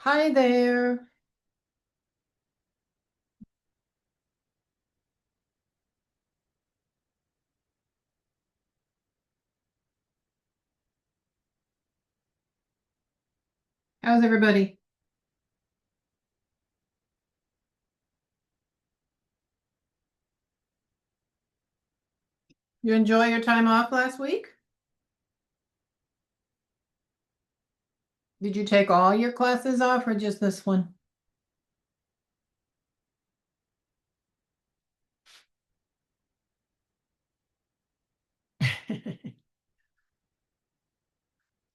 Hi there. How's everybody? You enjoy your time off last week? Did you take all your classes off or just this one?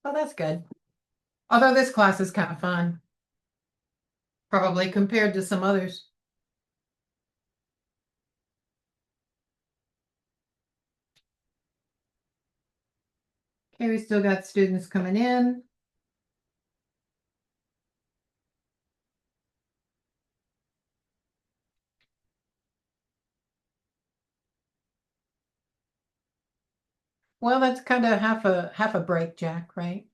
Oh, that's good. Although this class is kind of fun, probably compared to some others. Okay, we still got students coming in. Well, that's kind of half a break, Jack, right?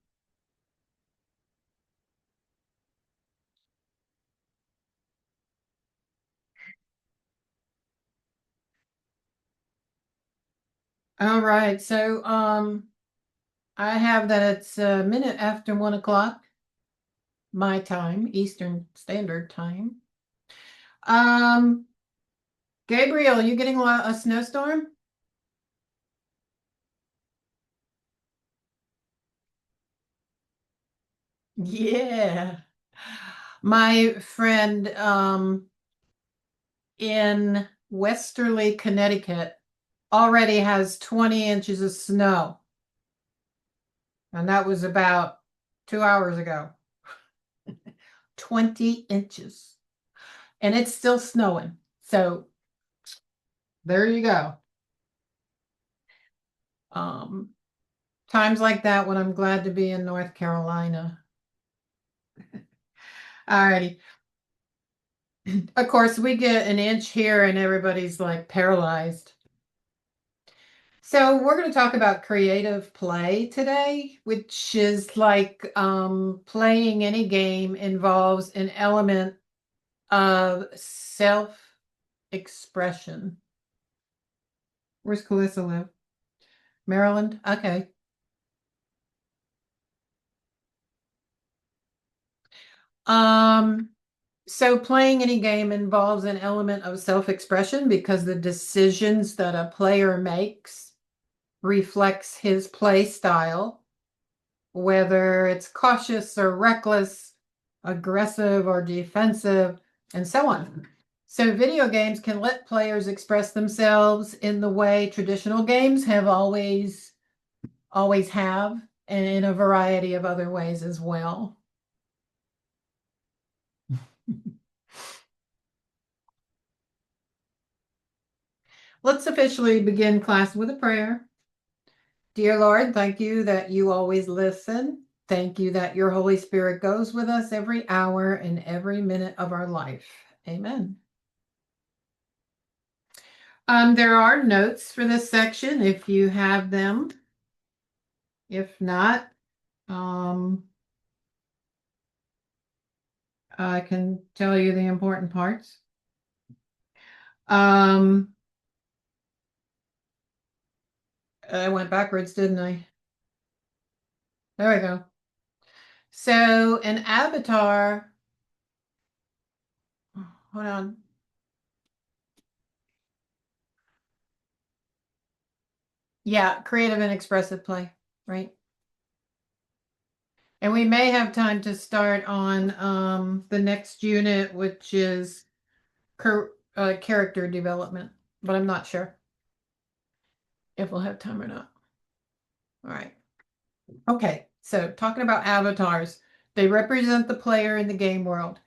All right. I have that it's a minute after 1 o'clock my time, Eastern Standard Time. Um, Gabriel, you getting a snowstorm? Yeah. My friend in Westerly, Connecticut already has 20 inches of snow, and that was about 2 hours ago. 20 inches. And it's still snowing. So there you go. Um, Times like that when I'm glad to be in North Carolina. Alrighty. Of course, we get an inch here and everybody's like paralyzed. So we're going to talk about creative play today, which is like playing any game involves an element of self-expression. Where's Calissa live? Maryland? Okay. Um, so playing any game involves an element of self-expression because the decisions that a player makes reflects his play style, whether it's cautious or reckless, aggressive or defensive, and so on. So video games can let players express themselves in the way traditional games have always have, and in a variety of other ways as well. Let's officially begin class with a prayer. Dear Lord, thank you that you always listen. Thank you that your Holy Spirit goes with us every hour and every minute of our life. Amen. There are notes for this section if you have them. If not, um, I can tell you the important parts. Um, I went backwards, didn't I? There we go. So an avatar, hold on. Yeah, creative and expressive play, right? And we may have time to start on the next unit, which is character development, but I'm not sure if we'll have time or not. All right. Okay, so talking about avatars, they represent the player in the game world.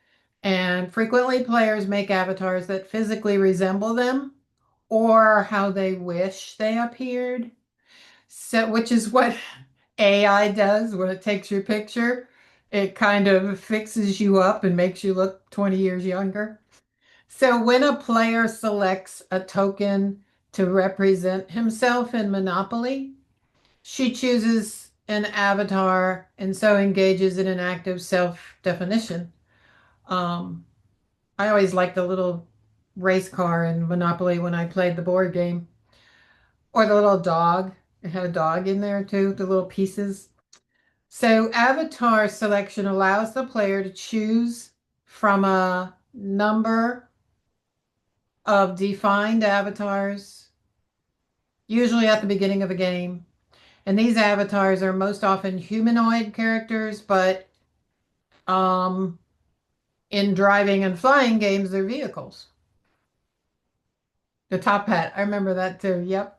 And frequently players make avatars that physically resemble them or how they wish they appeared. So, which is what AI does when it takes your picture. It kind of fixes you up and makes you look 20 years younger. So when a player selects a token to represent himself in Monopoly, she chooses an avatar and so engages in an act of self-definition. Um, I always liked the little race car in Monopoly when I played the board game, or the little dog. It had a dog in there too, the little pieces. So avatar selection allows the player to choose from a number of defined avatars, usually at the beginning of a game. And these avatars are most often humanoid characters, but um, in driving and flying games, they're vehicles. The top hat, I remember that too. Yep.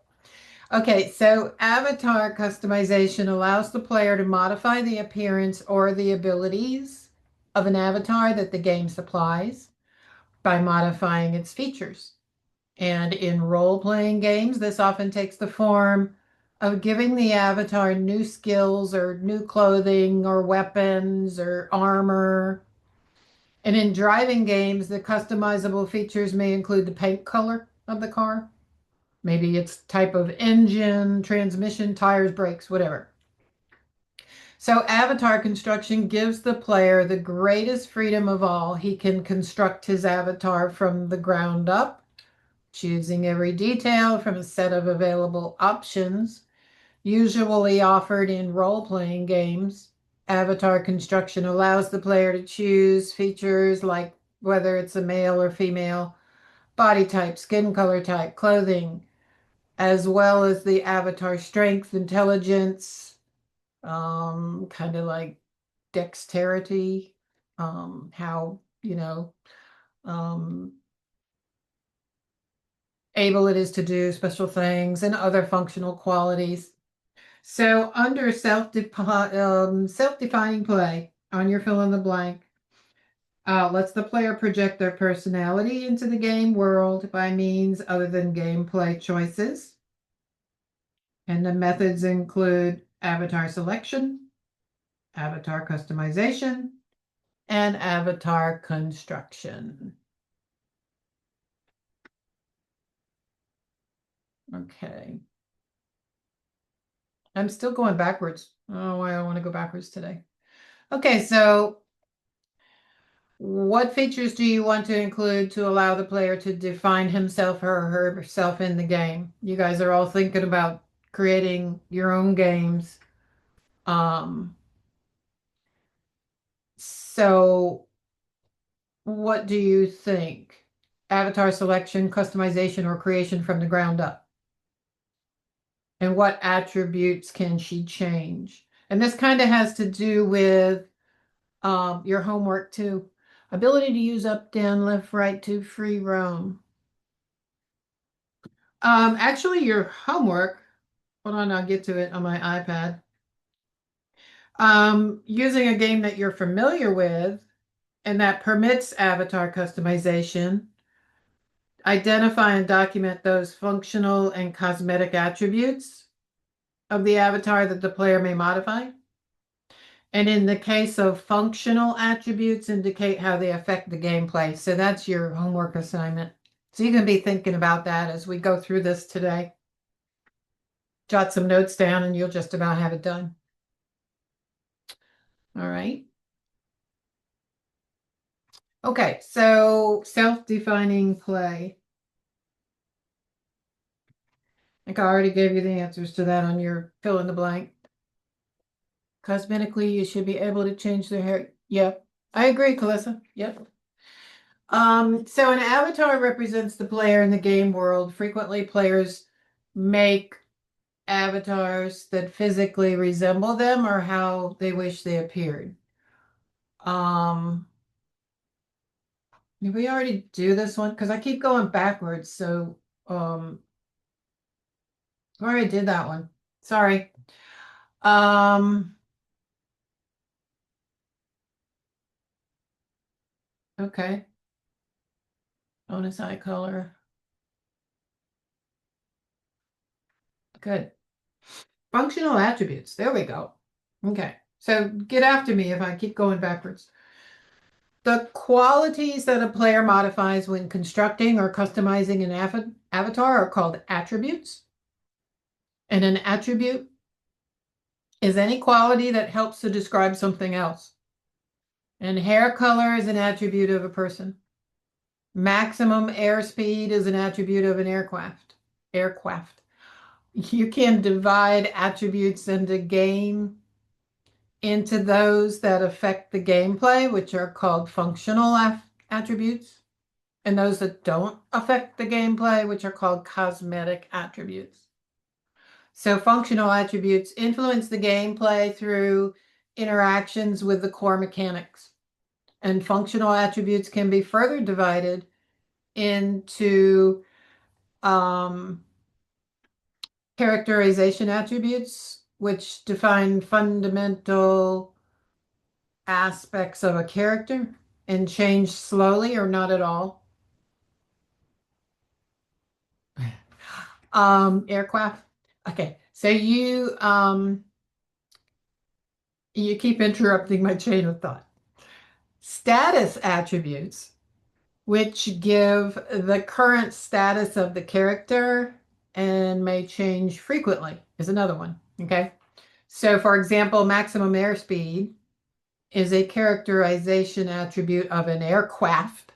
Okay, so avatar customization allows the player to modify the appearance or the abilities of an avatar that the game supplies by modifying its features. And in role-playing games, this often takes the form of giving the avatar new skills or new clothing or weapons or armor. And in driving games, the customizable features may include the paint color of the car, maybe its type of engine, transmission, tires, brakes, whatever. So avatar construction gives the player the greatest freedom of all. He can construct his avatar from the ground up, choosing every detail from a set of available options, usually offered in role-playing games. Avatar construction allows the player to choose features like whether it's a male or female, body type, skin color type, clothing, as well as the avatar strength, intelligence, kind of like dexterity, how, um, able it is to do special things and other functional qualities. So under self-defining play on your fill in the blank, lets the player project their personality into the game world by means other than gameplay choices. And the methods include avatar selection, avatar customization, and avatar construction. Okay. I'm still going backwards. Oh, I don't want to go backwards today. Okay, so what features do you want to include to allow the player to define himself or herself in the game? You guys are all thinking about creating your own games. Um, so what do you think? Avatar selection, customization, or creation from the ground up? And what attributes can she change? And this kind of has to do with your homework too. Ability to use up, down, left, right to free roam. Actually, your homework, hold on, I'll get to it on my iPad. Using a game that you're familiar with and that permits avatar customization, identify and document those functional and cosmetic attributes of the avatar that the player may modify. And in the case of functional attributes, indicate how they affect the gameplay. So that's your homework assignment. So you can be thinking about that as we go through this today. Jot some notes down and you'll just about have it done. All right. Okay, so self-defining play. I think I already gave you the answers to that on your fill in the blank. Cosmetically, you should be able to change their hair. Yep, I agree, Calissa. Yep. So an avatar represents the player in the game world. Frequently, players make avatars that physically resemble them or how they wish they appeared. Did we already do this one? Because I keep going backwards. So I already did that one. Sorry. Um, okay. Bonus eye color. Good. Functional attributes. There we go. Okay. So get after me if I keep going backwards. The qualities that a player modifies when constructing or customizing an avatar are called attributes. And an attribute is any quality that helps to describe something else. And hair color is an attribute of a person. Maximum airspeed is an attribute of an aircraft. Aircraft. You can divide attributes in the game into those that affect the gameplay, which are called functional attributes, and those that don't affect the gameplay, which are called cosmetic attributes. So functional attributes influence the gameplay through interactions with the core mechanics. And functional attributes can be further divided into characterization attributes, which define fundamental aspects of a character and change slowly or not at all. Aircraft. Okay, so you keep interrupting my chain of thought. Status attributes, which give the current status of the character and may change frequently, is another one. Okay, so for example, maximum airspeed is a characterization attribute of an aircraft,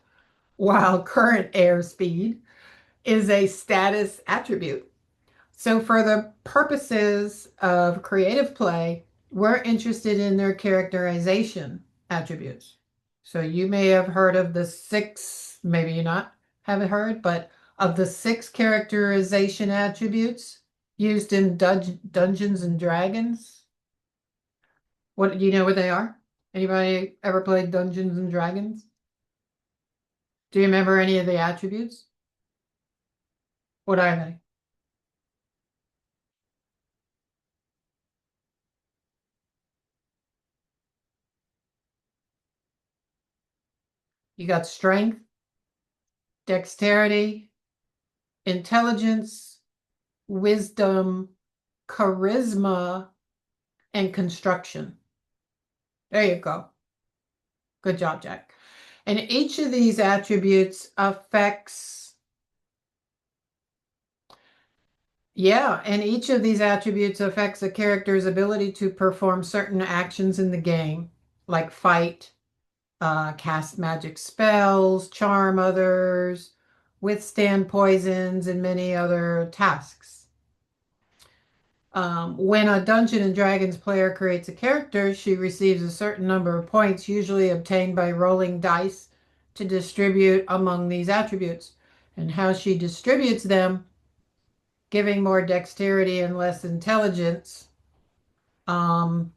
while current airspeed is a status attribute. So for the purposes of creative play, we're interested in their characterization attributes. So you may have heard of the six, maybe you not haven't heard, but of the six characterization attributes used in Dungeons and Dragons. What do you know what they are? Anybody ever played Dungeons and Dragons? Do you remember any of the attributes? What are they? You got strength, dexterity, intelligence, wisdom, charisma, and construction. There you go. Good job, Jack. And each of these attributes affects, yeah, and each of these attributes affects a character's ability to perform certain actions in the game, like fight, cast magic spells, charm others, withstand poisons, and many other tasks. When a Dungeons and Dragons player creates a character, she receives a certain number of points, usually obtained by rolling dice to distribute among these attributes. And how she distributes them, giving more dexterity and less intelligence, um,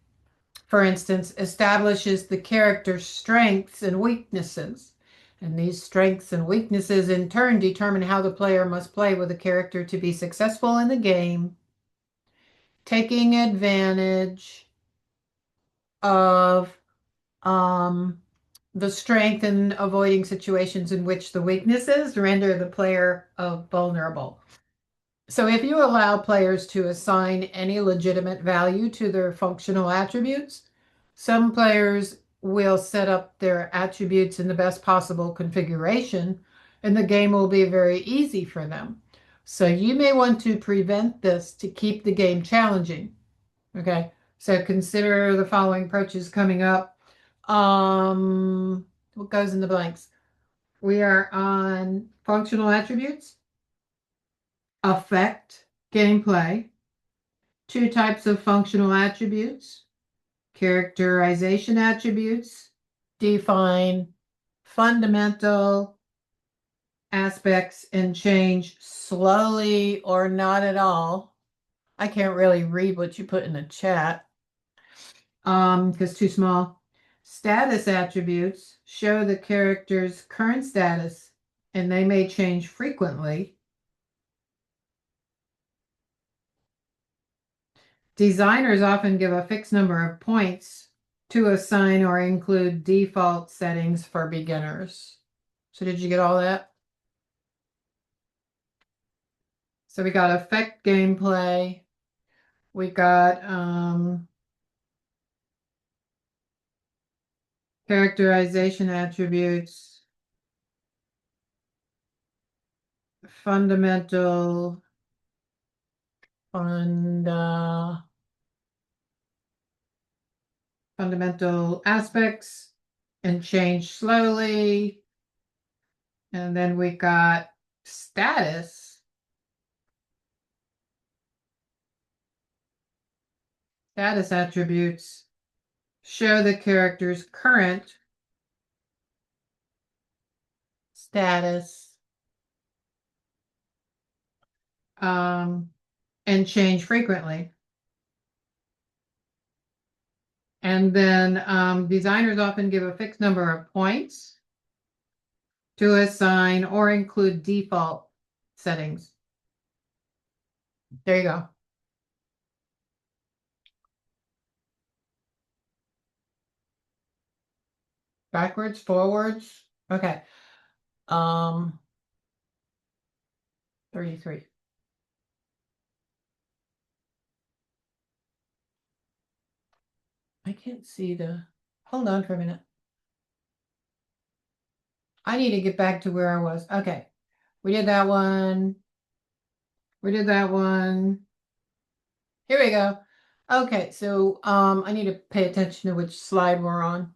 for instance, establishes the character's strengths and weaknesses. And these strengths and weaknesses in turn determine how the player must play with the character to be successful in the game, taking advantage of um, the strength and avoiding situations in which the weaknesses render the player vulnerable. So if you allow players to assign any legitimate value to their functional attributes, some players will set up their attributes in the best possible configuration, and the game will be very easy for them. So you may want to prevent this to keep the game challenging. Okay, so consider the following approaches coming up. What goes in the blanks? We are on functional attributes, affect gameplay, two types of functional attributes, characterization attributes, define fundamental aspects and change slowly or not at all. I can't really read what you put in the chat because too small. Status attributes show the character's current status and they may change frequently. Designers often give a fixed number of points to assign or include default settings for beginners. So did you get all that? So we got affect gameplay. We got characterization attributes, fundamental fund fundamental aspects, and change slowly. And then we got status. Status attributes show the character's current status and change frequently. And then designers often give a fixed number of points to assign or include default settings. There you go. Backwards, forwards. Okay. 33. I can't see hold on for a minute. I need to get back to where I was. Okay. We did that one. We did that one. Here we go. Okay, so I need to pay attention to which slide we're on.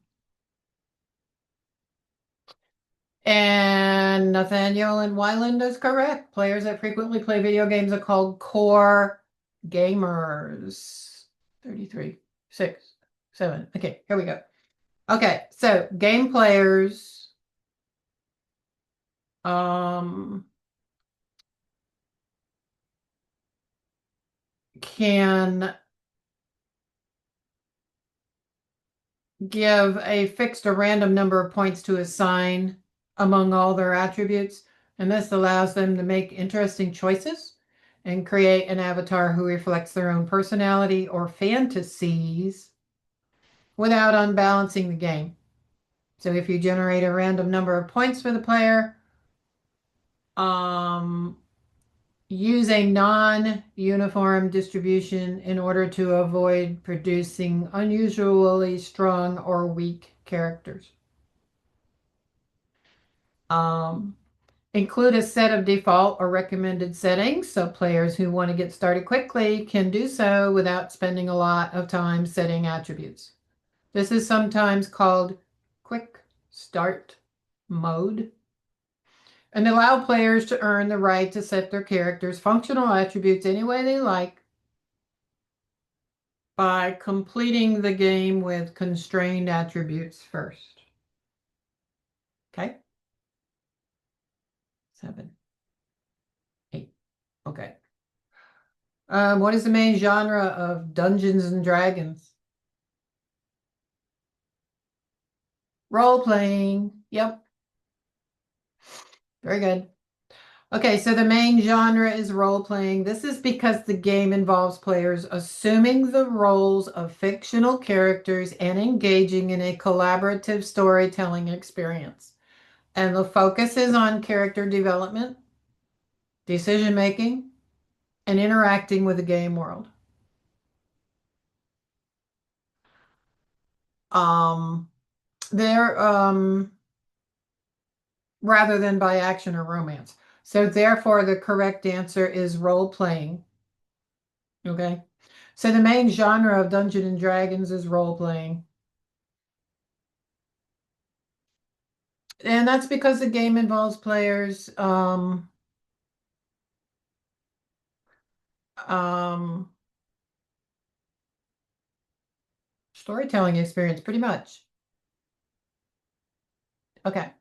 And Nathaniel and Wyland is correct. Players that frequently play video games are called core gamers. 33, 6, 7. Okay, here we go. Okay, so game players can give a fixed or random number of points to assign among all their attributes, and this allows them to make interesting choices and create an avatar who reflects their own personality or fantasies without unbalancing the game. So if you generate a random number of points for the player, use a non-uniform distribution in order to avoid producing unusually strong or weak characters. Include a set of default or recommended settings so players who want to get started quickly can do so without spending a lot of time setting attributes. This is sometimes called quick start mode, and allow players to earn the right to set their character's functional attributes any way they like by completing the game with constrained attributes first. Okay? 7, 8. Okay. What is the main genre of Dungeons and Dragons? Role playing. Yep. Very good. Okay, so the main genre is role playing. This is because the game involves players assuming the roles of fictional characters and engaging in a collaborative storytelling experience. And the focus is on character development, decision making, and interacting with the game world. They're rather than by action or romance. So therefore, the correct answer is role playing. Okay. So the main genre of Dungeons and Dragons is role playing. And that's because the game involves players storytelling experience, pretty much. Okay.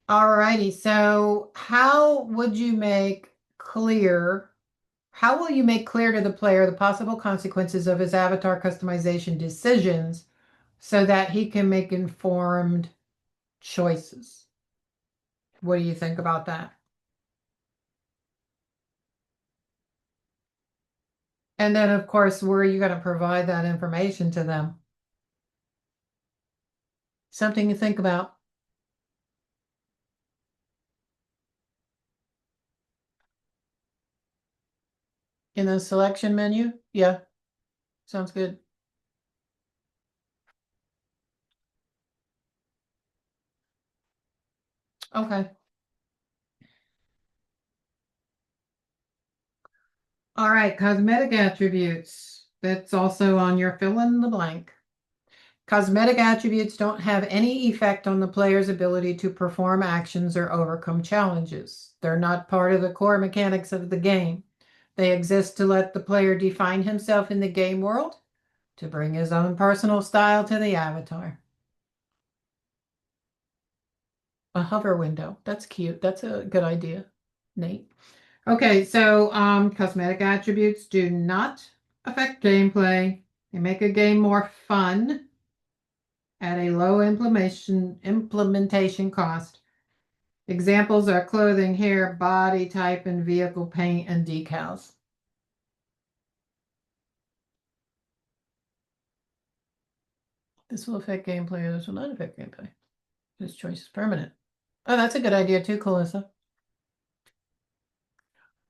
Alrighty. So how will you make clear to the player the possible consequences of his avatar customization decisions so that he can make informed choices? What do you think about that? And then, of course, where are you going to provide that information to them? Something to think about. In the selection menu? Yeah, sounds good. Okay. All right, cosmetic attributes. That's also on your fill in the blank. Cosmetic attributes don't have any effect on the player's ability to perform actions or overcome challenges. They're not part of the core mechanics of the game. They exist to let the player define himself in the game world, to bring his own personal style to the avatar. A hover window. That's cute. That's a good idea. Nate. Okay, so cosmetic attributes do not affect gameplay. They make a game more fun at a low implementation cost. Examples are clothing, hair, body type, and vehicle paint and decals. This will affect gameplay, or this will not affect gameplay. This choice is permanent. Oh, that's a good idea too, Calissa.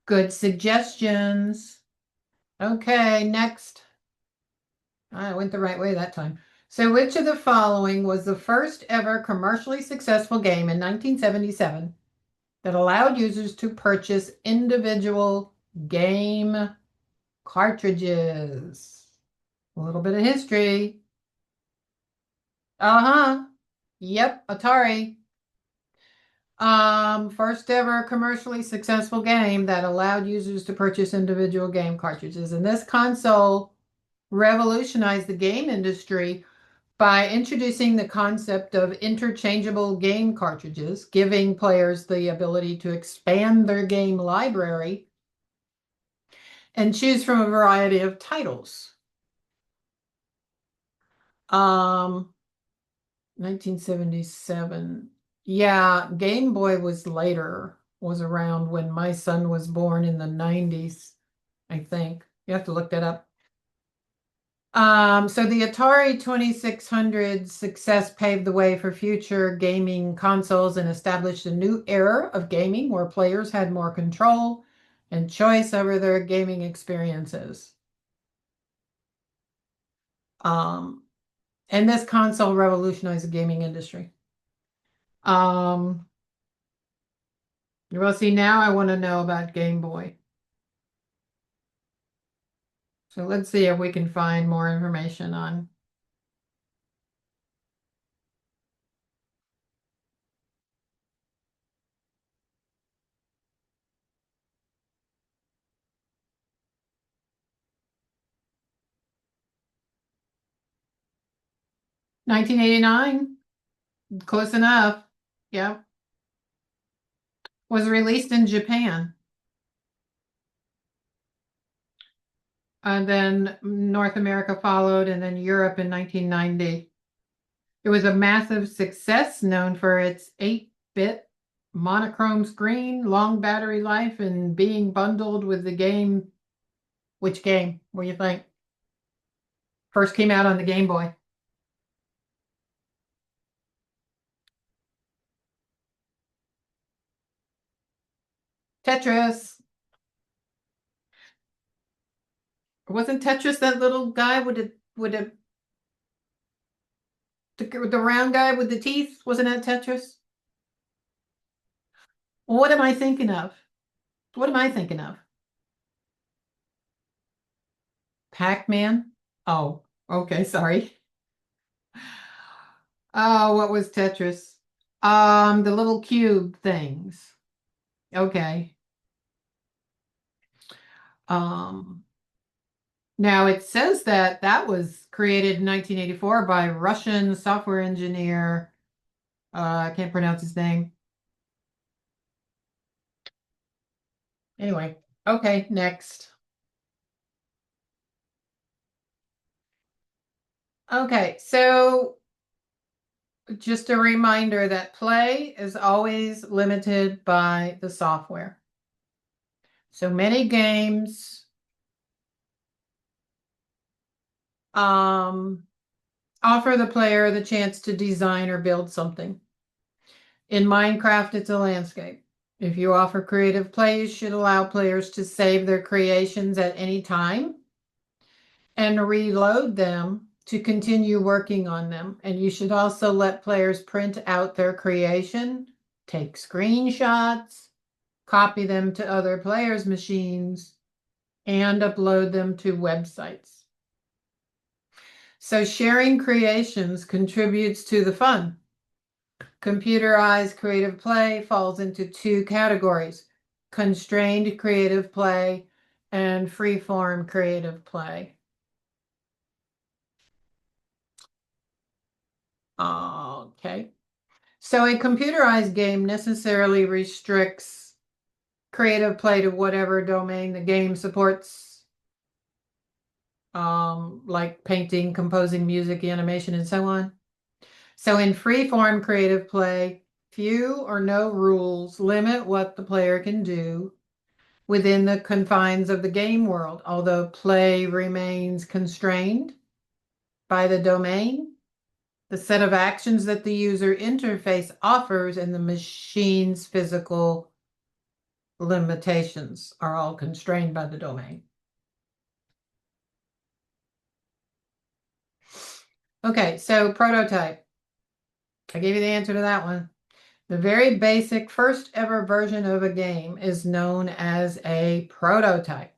Good suggestions. Okay, next. I went the right way that time. So, which of the following was the first ever commercially successful game in 1977 that allowed users to purchase individual game cartridges? A little bit of history. Uh-huh. Yep, Atari. First ever commercially successful game that allowed users to purchase individual game cartridges. And this console revolutionized the game industry by introducing the concept of interchangeable game cartridges, giving players the ability to expand their game library and choose from a variety of titles. 1977. Yeah, Game Boy was later, was around when my son was born in the 90s, I think. You have to look that up. So the Atari 2600's success paved the way for future gaming consoles and established a new era of gaming where players had more control and choice over their gaming experiences. Um, and this console revolutionized the gaming industry. Um, well, see, now I want to know about Game Boy. So let's see if we can find more information on. $1989, close enough. Yeah, was released in Japan. And then North America followed, and then Europe in 1990. It was a massive success, known for its 8-bit monochrome screen, long battery life, and being bundled with the game. Which game? What do you think? First came out on the Game Boy. Tetris. Wasn't Tetris that little guy the round guy with the teeth? Wasn't that Tetris? What am I thinking of? What am I thinking of? Pac-Man? Oh, okay, sorry. Oh, what was Tetris? The little cube things. Okay. Um, Now it says that that was created in 1984 by Russian software engineer. I can't pronounce his name. Anyway, okay, next. Okay, so just a reminder that play is always limited by the software. So many games offer the player the chance to design or build something. In Minecraft, it's a landscape. If you offer creative play, you should allow players to save their creations at any time and reload them to continue working on them. And you should also let players print out their creation, take screenshots, copy them to other players' machines, and upload them to websites. So sharing creations contributes to the fun. Computerized creative play falls into two categories: constrained creative play and free-form creative play. Okay. So a computerized game necessarily restricts creative play to whatever domain the game supports, like painting, composing music, animation, and so on. So in free-form creative play, few or no rules limit what the player can do within the confines of the game world, although play remains constrained by the domain, the set of actions that the user interface offers, and the machine's physical limitations are all constrained by the domain. Okay, so prototype. I gave you the answer to that one. The very basic first ever version of a game is known as a prototype.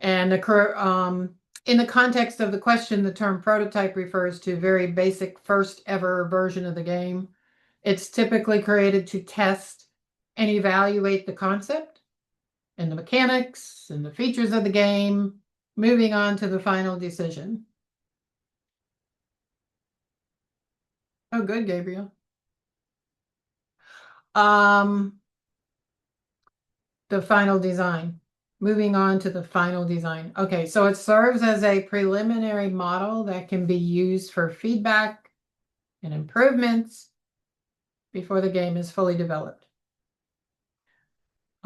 And in the context of the question, the term prototype refers to very basic first ever version of the game. It's typically created to test and evaluate the concept and the mechanics and the features of the game, moving on to the final decision. Oh, good, Gabriel. Um, the final design. Moving on to the final design. Okay, so it serves as a preliminary model that can be used for feedback and improvements before the game is fully developed.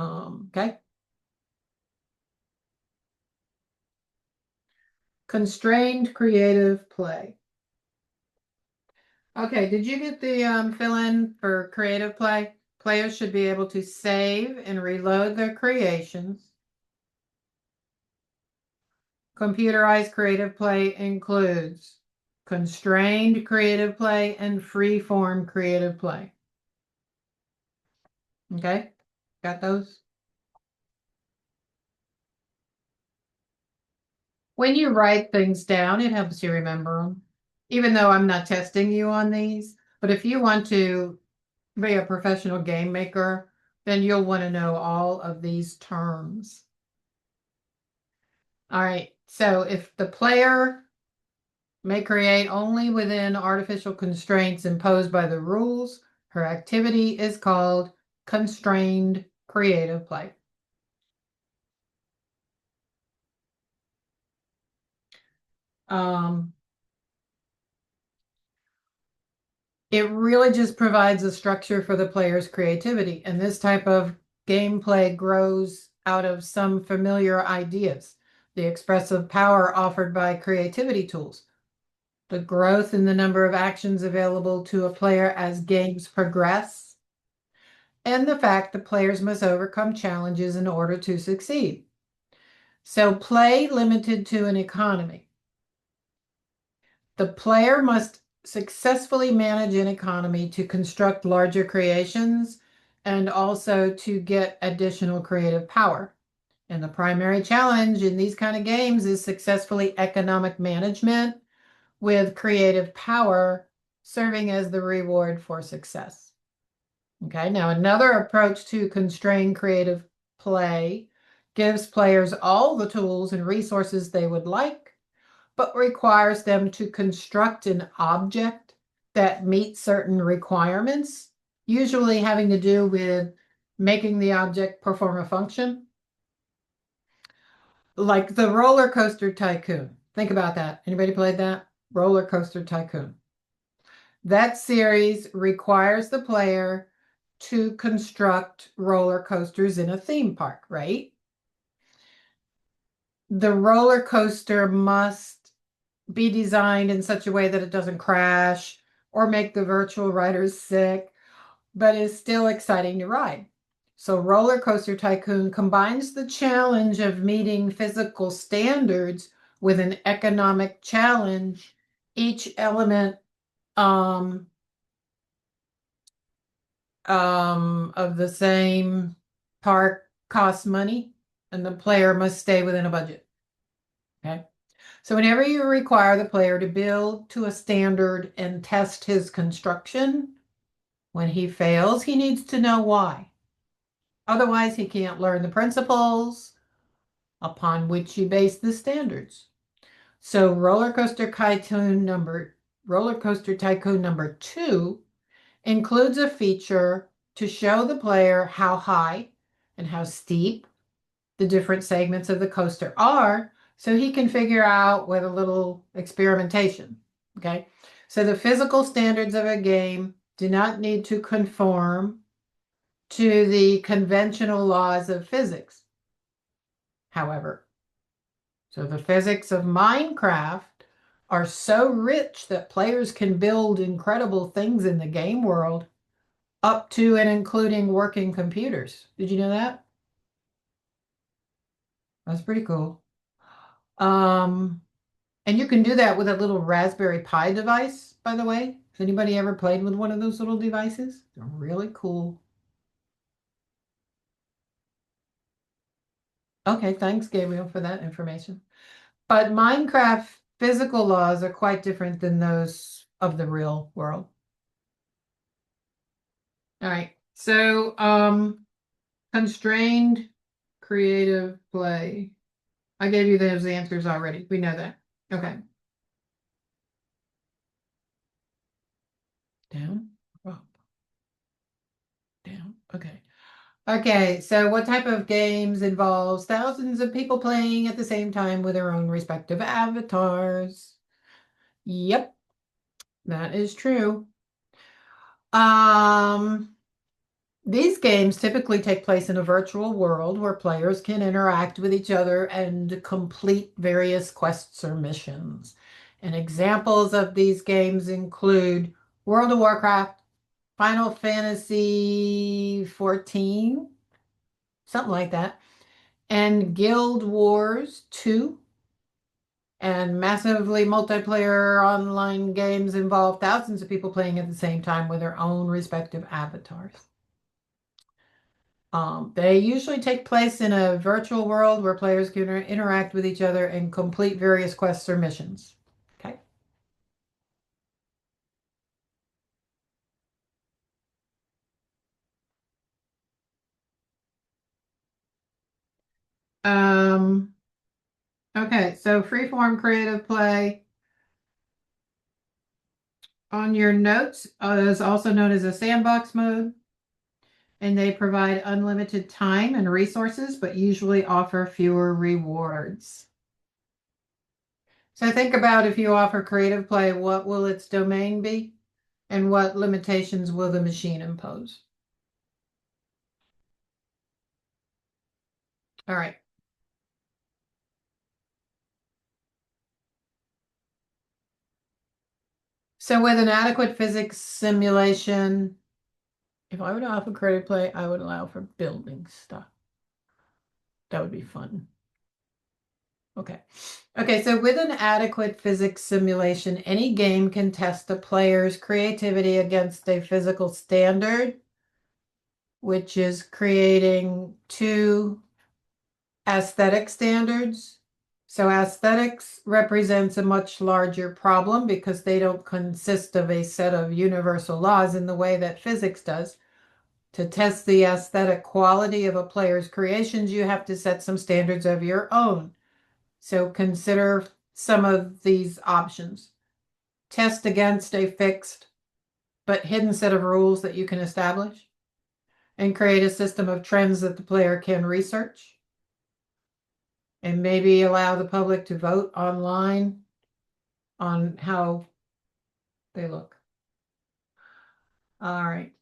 Okay. Constrained creative play. Okay, did you get the fill-in for creative play? Players should be able to save and reload their creations. Computerized creative play includes constrained creative play and free-form creative play. Okay, got those? When you write things down, it helps you remember them. Even though I'm not testing you on these, but if you want to be a professional game maker, then you'll want to know all of these terms. All right, so if the player may create only within artificial constraints imposed by the rules, her activity is called constrained creative play. Um, it really just provides a structure for the player's creativity, and this type of gameplay grows out of some familiar ideas. The expressive power offered by creativity tools, the growth in the number of actions available to a player as games progress, and the fact that players must overcome challenges in order to succeed. So play limited to an economy. The player must successfully manage an economy to construct larger creations and also to get additional creative power. And the primary challenge in these kind of games is successfully economic management with creative power serving as the reward for success. Okay, now another approach to constrain creative play gives players all the tools and resources they would like, but requires them to construct an object that meets certain requirements, usually having to do with making the object perform a function. Like the roller coaster tycoon. Think about that. Anybody played that? Roller coaster tycoon. That series requires the player to construct roller coasters in a theme park, right? The roller coaster must be designed in such a way that it doesn't crash or make the virtual riders sick, but is still exciting to ride. So Roller Coaster Tycoon combines the challenge of meeting physical standards with an economic challenge. Each element of the same park costs money, and the player must stay within a budget. Okay. So whenever you require the player to build to a standard and test his construction, when he fails, he needs to know why. Otherwise, he can't learn the principles upon which you base the standards. So Roller Coaster Tycoon number 2 includes a feature to show the player how high and how steep the different segments of the coaster are so he can figure out with a little experimentation. Okay. So the physical standards of a game do not need to conform to the conventional laws of physics. However, so the physics of Minecraft are so rich that players can build incredible things in the game world up to and including working computers. Did you know that? That's pretty cool. Um, and you can do that with a little Raspberry Pi device, by the way. Has anybody ever played with one of those little devices? They're really cool. Okay, thanks, Gabriel, for that information. But Minecraft physical laws are quite different than those of the real world. All right. So, constrained creative play. I gave you those answers already. We know that. Okay. Down, up, down. Okay. Okay, so what type of games involves thousands of people playing at the same time with their own respective avatars? Yep, that is true. Um, these games typically take place in a virtual world where players can interact with each other and complete various quests or missions. And examples of these games include World of Warcraft, Final Fantasy 14, something like that, and Guild Wars 2. And massively multiplayer online games involve thousands of people playing at the same time with their own respective avatars. They usually take place in a virtual world where players can interact with each other and complete various quests or missions. Okay. Um, okay, so freeform creative play on your notes is also known as a sandbox mode, and they provide unlimited time and resources, but usually offer fewer rewards. So think about if you offer creative play, what will its domain be? And what limitations will the machine impose? All right. So with an adequate physics simulation, if I were to offer creative play, I would allow for building stuff. That would be fun. Okay. Okay, so with an adequate physics simulation, any game can test a player's creativity against a physical standard, which is creating two aesthetic standards. So aesthetics represents a much larger problem because they don't consist of a set of universal laws in the way that physics does. To test the aesthetic quality of a player's creations, you have to set some standards of your own. So consider some of these options. Test against a fixed but hidden set of rules that you can establish and create a system of trends that the player can research and maybe allow the public to vote online on how they look. All right.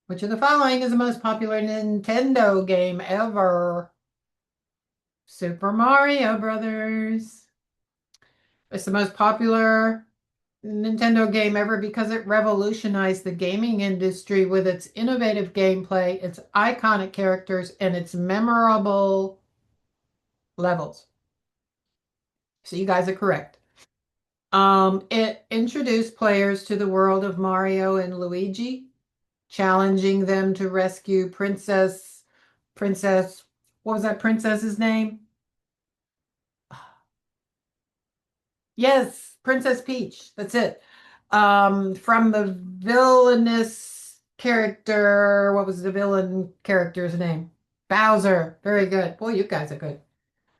Which of the following is the most popular Nintendo game ever? Super Mario Brothers. It's the most popular Nintendo game ever because it revolutionized the gaming industry with its innovative gameplay, its iconic characters, and its memorable levels. So you guys are correct. It introduced players to the world of Mario and Luigi, challenging them to rescue Princess What was that princess's name? Yes, Princess Peach. That's it. From the villainous character, what was the villain character's name? Bowser. Very good. Boy, you guys are good.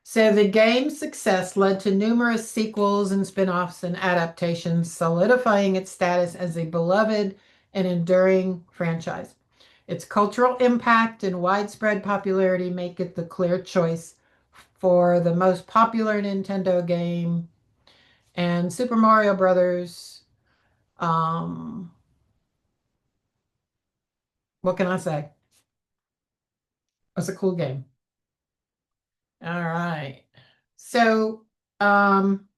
So the game's success led to numerous sequels and spin-offs and adaptations, solidifying its status as a beloved and enduring franchise. Its cultural impact and widespread popularity make it the clear choice for the most popular Nintendo game, and Super Mario Brothers. Um, what can I say? It's a cool game. All right. So, um,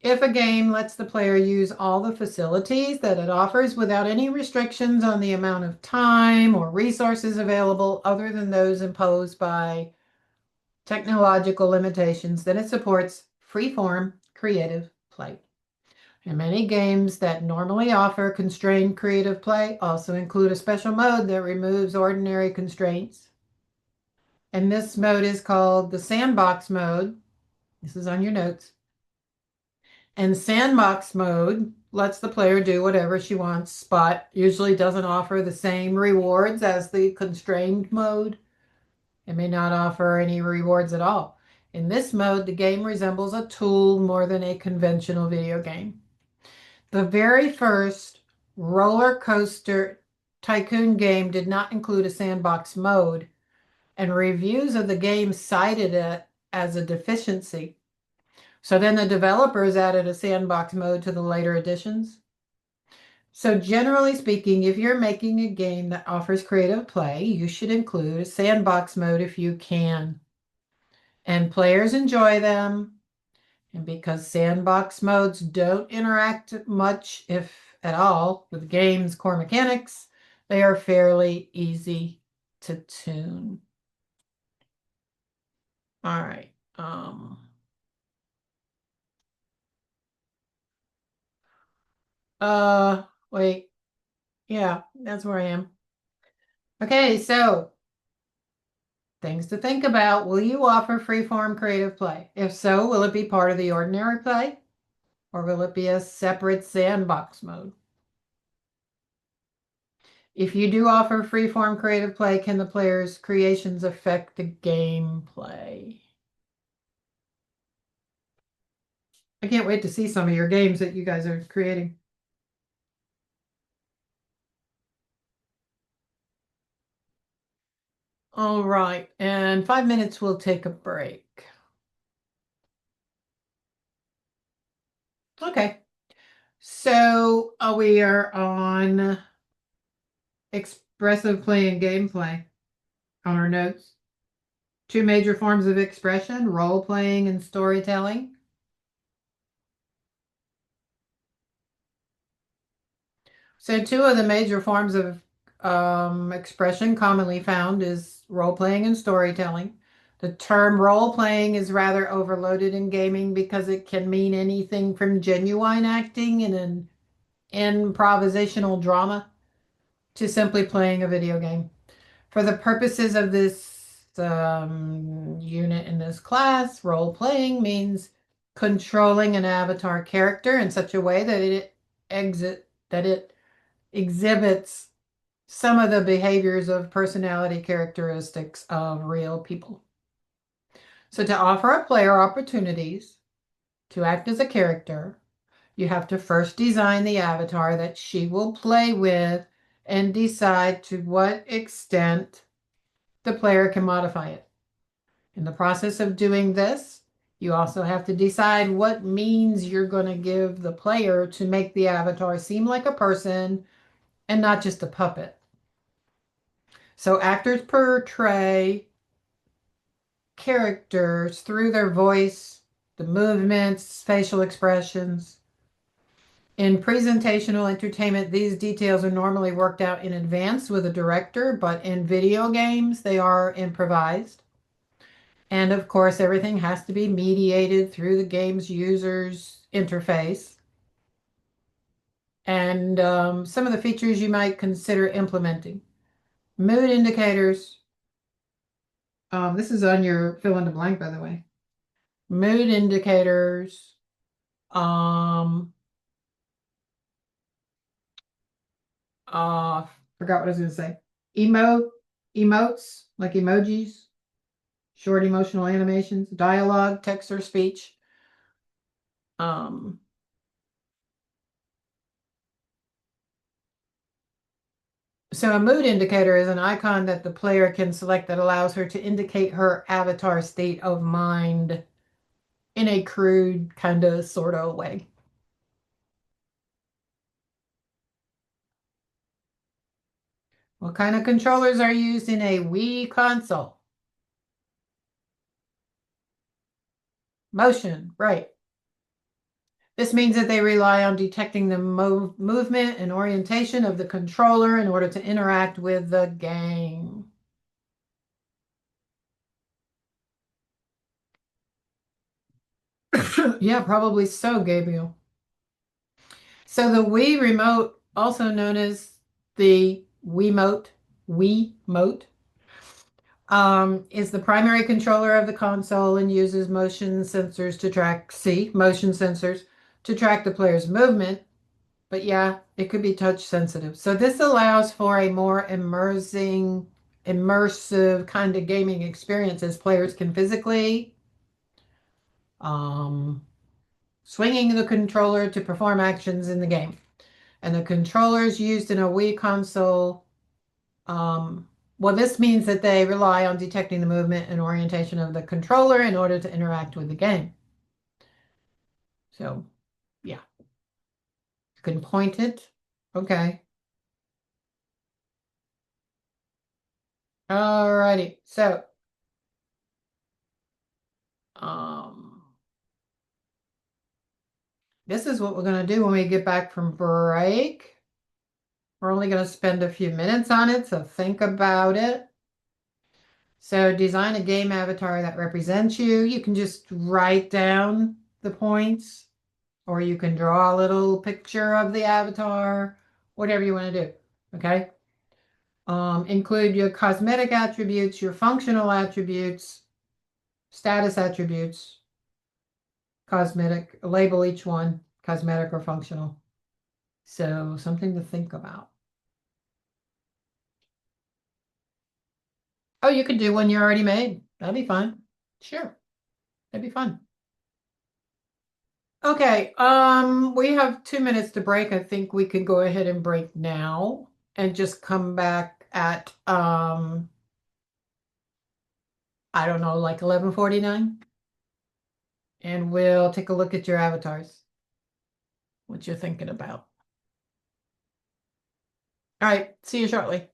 if a game lets the player use all the facilities that it offers without any restrictions on the amount of time or resources available other than those imposed by technological limitations, then it supports free-form creative play. And many games that normally offer constrained creative play also include a special mode that removes ordinary constraints. And this mode is called the sandbox mode. This is on your notes. And sandbox mode lets the player do whatever she wants, but usually doesn't offer the same rewards as the constrained mode. It may not offer any rewards at all. In this mode, the game resembles a tool more than a conventional video game. The very first roller coaster tycoon game did not include a sandbox mode, and reviews of the game cited it as a deficiency. So then the developers added a sandbox mode to the later editions. So generally speaking, if you're making a game that offers creative play, you should include a sandbox mode if you can. And players enjoy them. And because sandbox modes don't interact much, if at all, with the game's core mechanics, they are fairly easy to tune. All right. Wait. Yeah, that's where I am. Okay, so things to think about. Will you offer freeform creative play? If so, will it be part of the ordinary play? Or will it be a separate sandbox mode? If you do offer freeform creative play, can the player's creations affect the gameplay? I can't wait to see some of your games that you guys are creating. All right, and 5 minutes, we'll take a break. Okay, so we are on expressive play and gameplay on our notes. Two major forms of expression, role playing and storytelling. So two of the major forms of expression commonly found is role playing and storytelling. The term role playing is rather overloaded in gaming because it can mean anything from genuine acting in an improvisational drama to simply playing a video game. For the purposes of this unit in this class, role playing means controlling an avatar character in such a way that it exhibits some of the behaviors of personality characteristics of real people. So to offer a player opportunities to act as a character, you have to first design the avatar that she will play with and decide to what extent the player can modify it. In the process of doing this, you also have to decide what means you're going to give the player to make the avatar seem like a person and not just a puppet. So actors portray characters through their voice, the movements, facial expressions. In presentational entertainment, these details are normally worked out in advance with a director, but in video games, they are improvised. And of course, everything has to be mediated through the game's user's interface. And some of the features you might consider implementing. Mood indicators. This is on your fill in the blank, by the way. Mood indicators. Um, uh, Forgot what I was going to say. Emotes, like emojis, short emotional animations, dialogue, text or speech. Um, so a mood indicator is an icon that the player can select that allows her to indicate her avatar state of mind in a crude kind of sort of way. What kind of controllers are used in a Wii console? Motion, right. This means that they rely on detecting the movement and orientation of the controller in order to interact with the game. Yeah, probably so, Gabriel. So the Wii remote, also known as the Wiimote, is the primary controller of the console and uses motion sensors to track, see, motion sensors to track the player's movement. But yeah, it could be touch sensitive. So this allows for a more immersive kind of gaming experience as players can physically um, swinging the controller to perform actions in the game. And the controllers used in a Wii console, well, this means that they rely on detecting the movement and orientation of the controller in order to interact with the game. So, yeah, you can point it. Okay. Alrighty. So, um, this is what we're going to do when we get back from break. We're only going to spend a few minutes on it, so think about it. So design a game avatar that represents you. You can just write down the points, or you can draw a little picture of the avatar, whatever you want to do. Okay. Include your cosmetic attributes, your functional attributes, status attributes, cosmetic, label each one, cosmetic or functional. So something to think about. Oh, you could do one you already made. That'd be fun. Sure. That'd be fun. Okay, we have 2 minutes to break. I think we could go ahead and break now and just come back at I don't know, like 11:49, and we'll take a look at your avatars, what you're thinking about. All right, see you shortly.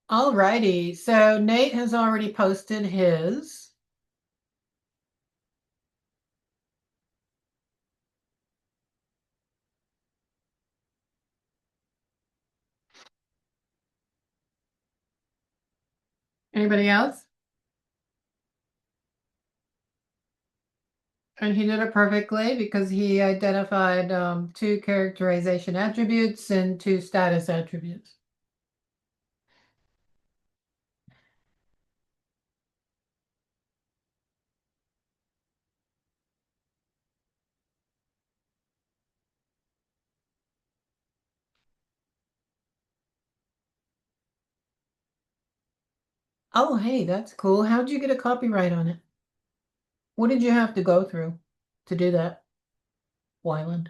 Alrighty, so Nate has already posted his. Anybody else? And he did it perfectly because he identified two characterization attributes and two status attributes. Oh, hey, that's cool. How'd you get a copyright on it? What did you have to go through to do that, Wyland?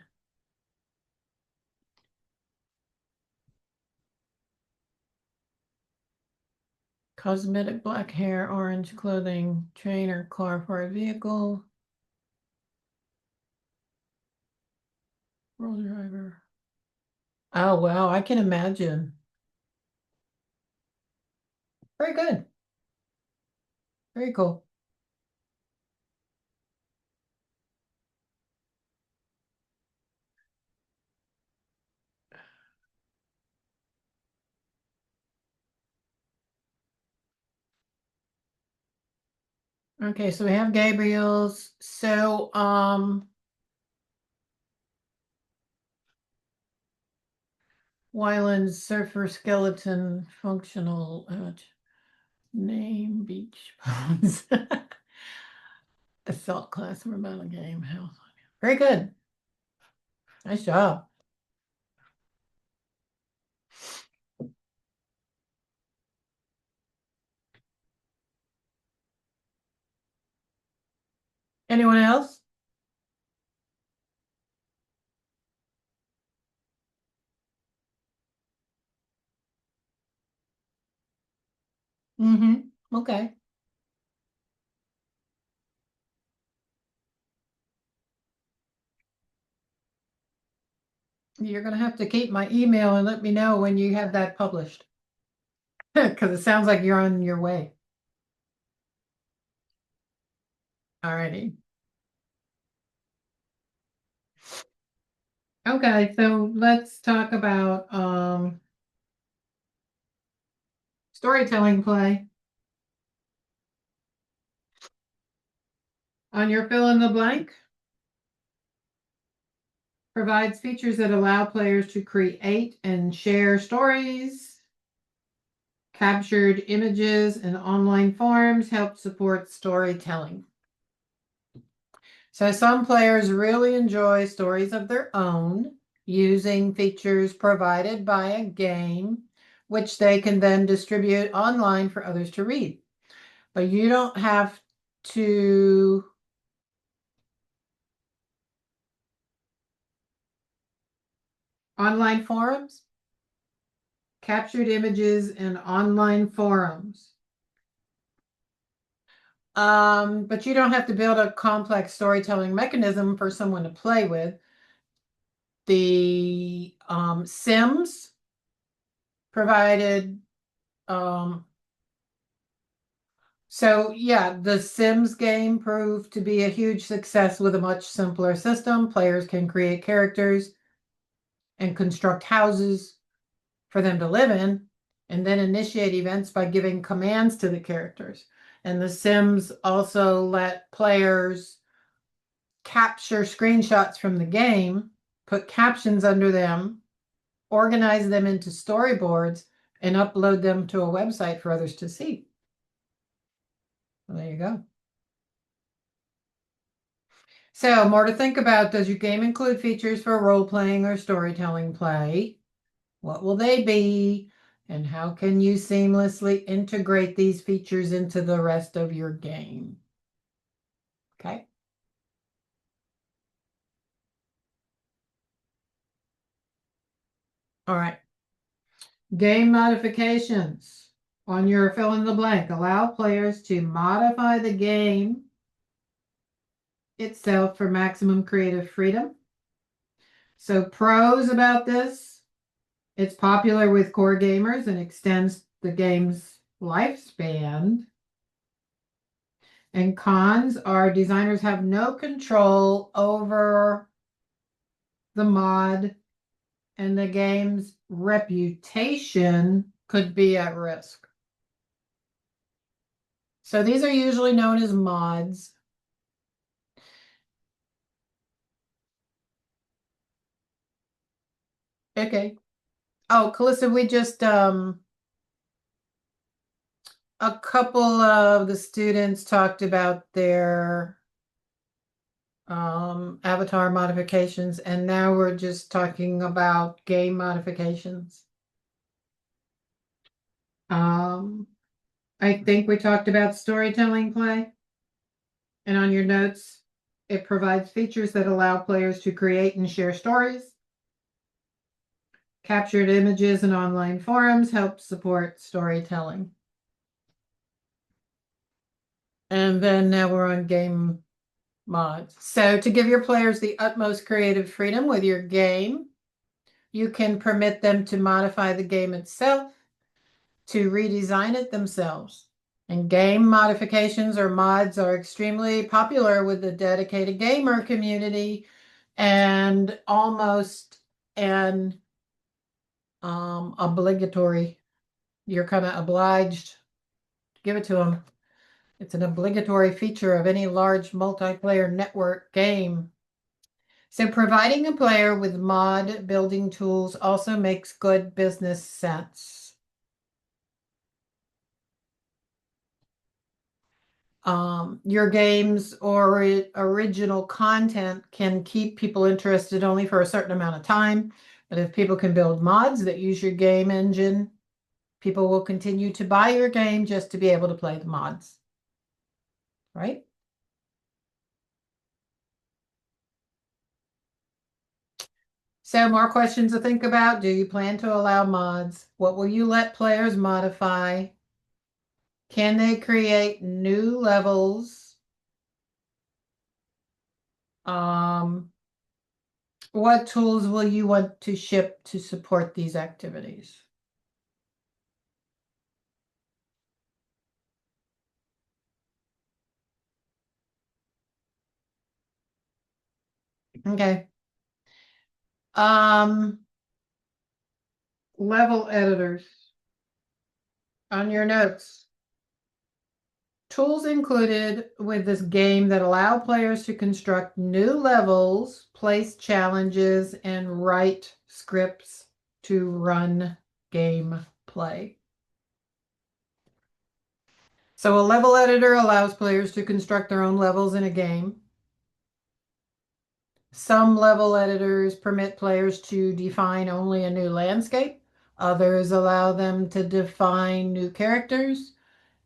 Cosmetic black hair, orange clothing, trainer, car for a vehicle, roll driver. Oh, wow, I can imagine. Very good. Very cool. Okay, so we have Gabriel's. So, Wyland's surfer skeleton functional name beach bones. Assault class from about a game house. Very good. Nice job. Anyone else? Mm-hmm. Okay. You're gonna have to keep my email and let me know when you have that published. Because it sounds like you're on your way. Alrighty. Okay, so let's talk about storytelling play. On your fill in the blank, provides features that allow players to create and share stories. Captured images and online forums help support storytelling. So some players really enjoy stories of their own using features provided by a game, which they can then distribute online for others to read. But you don't have to online forums, captured images, and online forums. But you don't have to build a complex storytelling mechanism for someone to play with. The Sims provided, so yeah, the Sims game proved to be a huge success with a much simpler system. Players can create characters and construct houses for them to live in, and then initiate events by giving commands to the characters. And the Sims also let players capture screenshots from the game, put captions under them, organize them into storyboards, and upload them to a website for others to see. Well, there you go. So, more to think about. Does your game include features for role playing or storytelling play? What will they be? And how can you seamlessly integrate these features into the rest of your game? Okay. All right. Game modifications. On your fill in the blank, allow players to modify the game itself for maximum creative freedom. So pros about this, it's popular with core gamers and extends the game's lifespan. And cons are designers have no control over the mod, and the game's reputation could be at risk. So these are usually known as mods. Okay. Oh, Calissa, we just a couple of the students talked about their avatar modifications, and now we're just talking about game modifications. Um, I think we talked about storytelling play, and on your notes, it provides features that allow players to create and share stories. Captured images and online forums help support storytelling. And then now we're on game mods. So to give your players the utmost creative freedom with your game, you can permit them to modify the game itself, to redesign it themselves. And game modifications or mods are extremely popular with the dedicated gamer community and almost an obligatory. You're kind of obliged to give it to them. It's an obligatory feature of any large multiplayer network game. So providing a player with mod building tools also makes good business sense. Your games or original content can keep people interested only for a certain amount of time. But if people can build mods that use your game engine, people will continue to buy your game just to be able to play the mods. Right? So more questions to think about. Do you plan to allow mods? What will you let players modify? Can they create new levels? What tools will you want to ship to support these activities? Okay. Um, Level editors on your notes. Tools included with this game that allow players to construct new levels, place challenges, and write scripts to run game play. So a level editor allows players to construct their own levels in a game. Some level editors permit players to define only a new landscape. Others allow them to define new characters.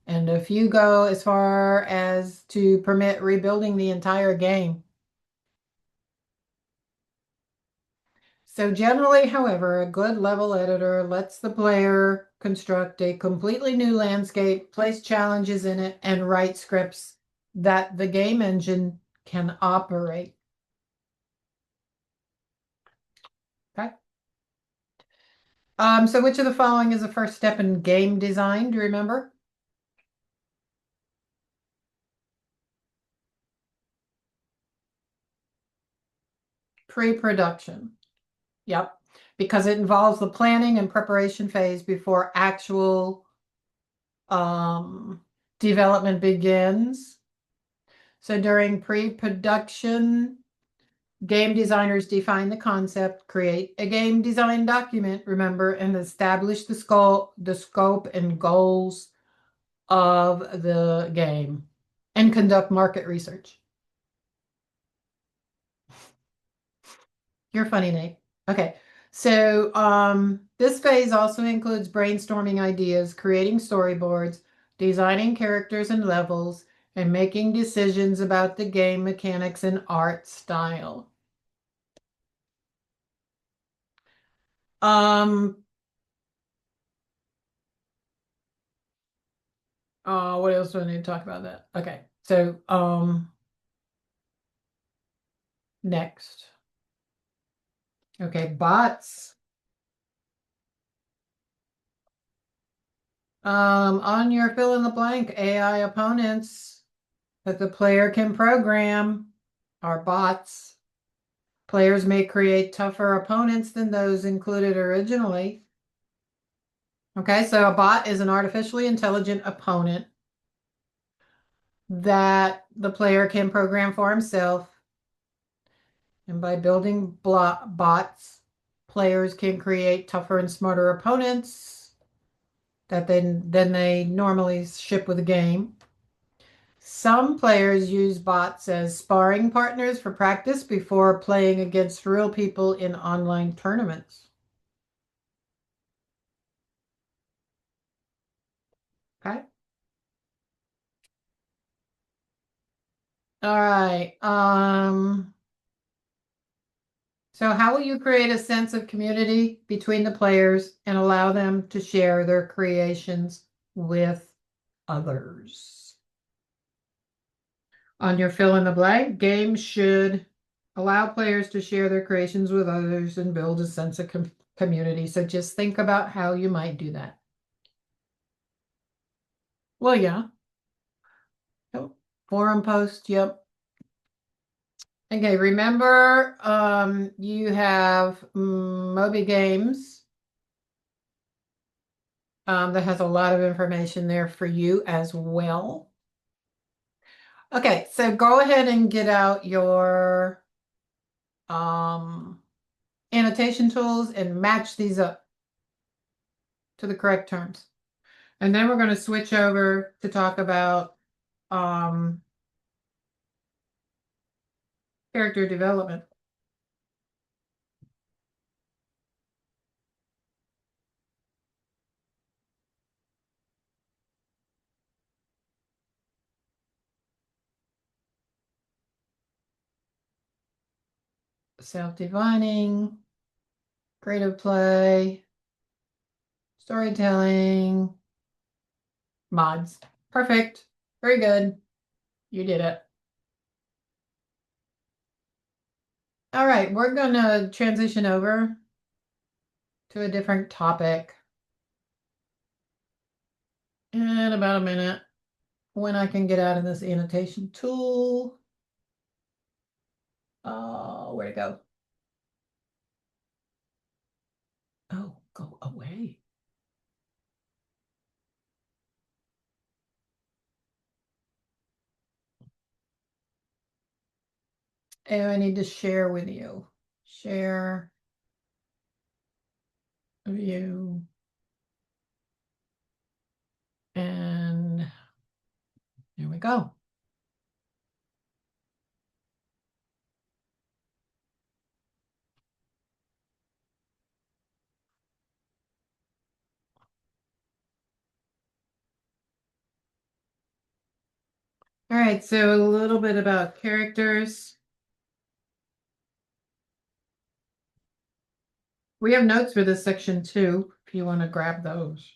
And a few go as far as to permit rebuilding the entire game. So generally, however, a good level editor lets the player construct a completely new landscape, place challenges in it, and write scripts that the game engine can operate. Okay. So which of the following is the first step in game design? Do you remember? Pre-production. Yep. Because it involves the planning and preparation phase before actual development begins. So during pre-production, game designers define the concept, create a game design document, remember, and establish the scope and goals of the game, and conduct market research. You're funny, Nate. Okay. So this phase also includes brainstorming ideas, creating storyboards, designing characters and levels, and making decisions about the game mechanics and art style. What else do I need to talk about that? Okay. So next. Okay, bots. On your fill in the blank, AI opponents that the player can program are bots. Players may create tougher opponents than those included originally. Okay, so a bot is an artificially intelligent opponent that the player can program for himself. And by building bots, players can create tougher and smarter opponents that than they normally ship with a game. Some players use bots as sparring partners for practice before playing against real people in online tournaments. Okay. All right. So how will you create a sense of community between the players and allow them to share their creations with others? On your fill in the blank, games should allow players to share their creations with others and build a sense of community. So just think about how you might do that. Well, yeah. Yep. Forum post, yep. Okay, remember you have Moby Games that has a lot of information there for you as well. Okay, so go ahead and get out your um, annotation tools and match these up to the correct terms. And then we're going to switch over to talk about um, character development. Self-defining, creative play, storytelling, mods. Perfect. Very good. You did it. All right, we're going to transition over to a different topic in about a minute when I can get out of this annotation tool. Oh, where'd it go? Oh, go away. And I need to share with you. Share view. And here we go. All right, so a little bit about characters. We have notes for this section too, if you want to grab those.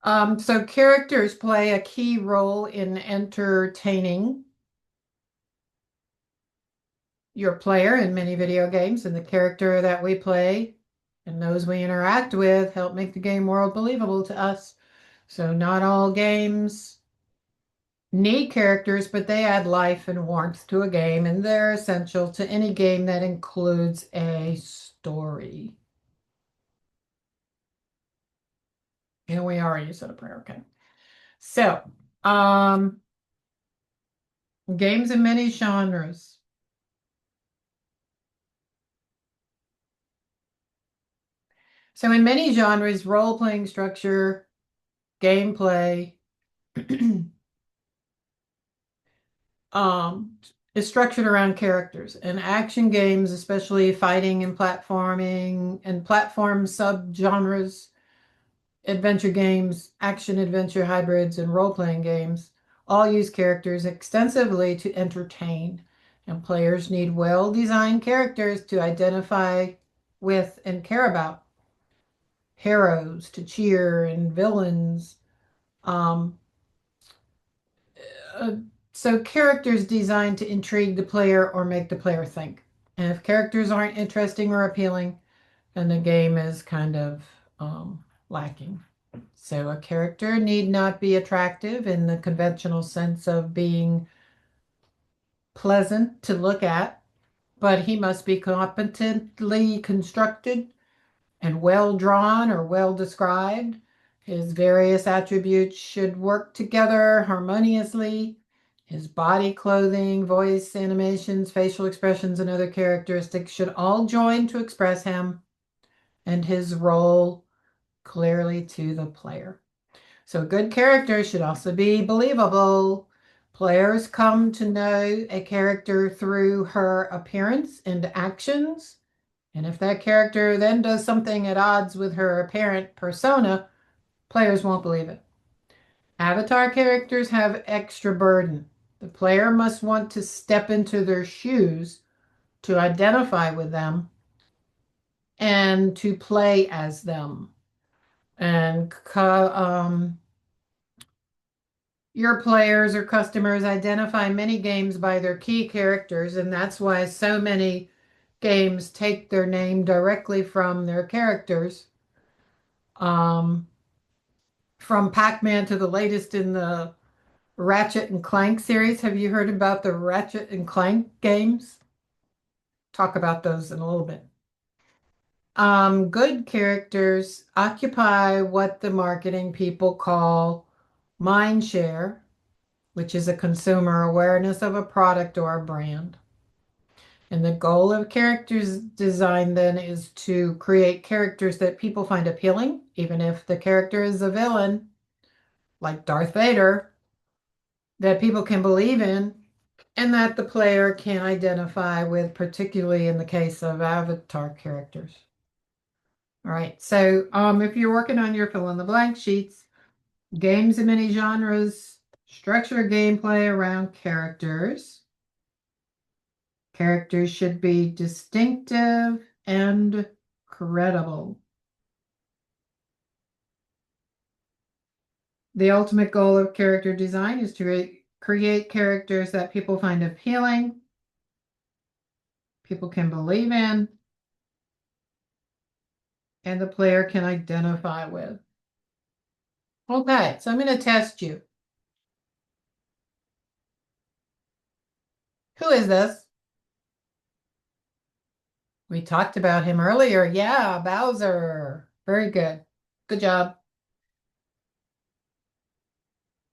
So characters play a key role in entertaining your player in many video games, and the character that we play and those we interact with help make the game world believable to us. So not all games need characters, but they add life and warmth to a game, and they're essential to any game that includes a story. And we already said a prayer, okay. So, games in many genres. So in many genres, role-playing structure, gameplay, um, is structured around characters. And action games, especially fighting and platforming and platform subgenres, adventure games, action adventure hybrids, and role-playing games all use characters extensively to entertain. And players need well-designed characters to identify with and care about. Heroes to cheer and villains. Um, uh, so characters designed to intrigue the player or make the player think. And if characters aren't interesting or appealing, then the game is kind of lacking. So a character need not be attractive in the conventional sense of being pleasant to look at, but he must be competently constructed and well drawn or well described. His various attributes should work together harmoniously. His body, clothing, voice, animations, facial expressions, and other characteristics should all join to express him and his role clearly to the player. So, good character should also be believable. Players come to know a character through her appearance and actions. And if that character then does something at odds with her apparent persona, players won't believe it. Avatar characters have extra burden. The player must want to step into their shoes to identify with them and to play as them. And your players or customers identify many games by their key characters, and that's why so many games take their name directly from their characters. Um, from Pac-Man to the latest in the Ratchet and Clank series. Have you heard about the Ratchet and Clank games? Talk about those in a little bit. Good characters occupy what the marketing people call mind share, which is a consumer awareness of a product or a brand. And the goal of characters design then is to create characters that people find appealing, even if the character is a villain, like Darth Vader, that people can believe in and that the player can identify with, particularly in the case of avatar characters. All right, so if you're working on your fill in the blank sheets, games in many genres structure gameplay around characters. Characters should be distinctive and credible. The ultimate goal of character design is to create characters that people find appealing, people can believe in, and the player can identify with. Okay, so I'm going to test you. Who is this? We talked about him earlier. Yeah, Bowser. Very good. Good job.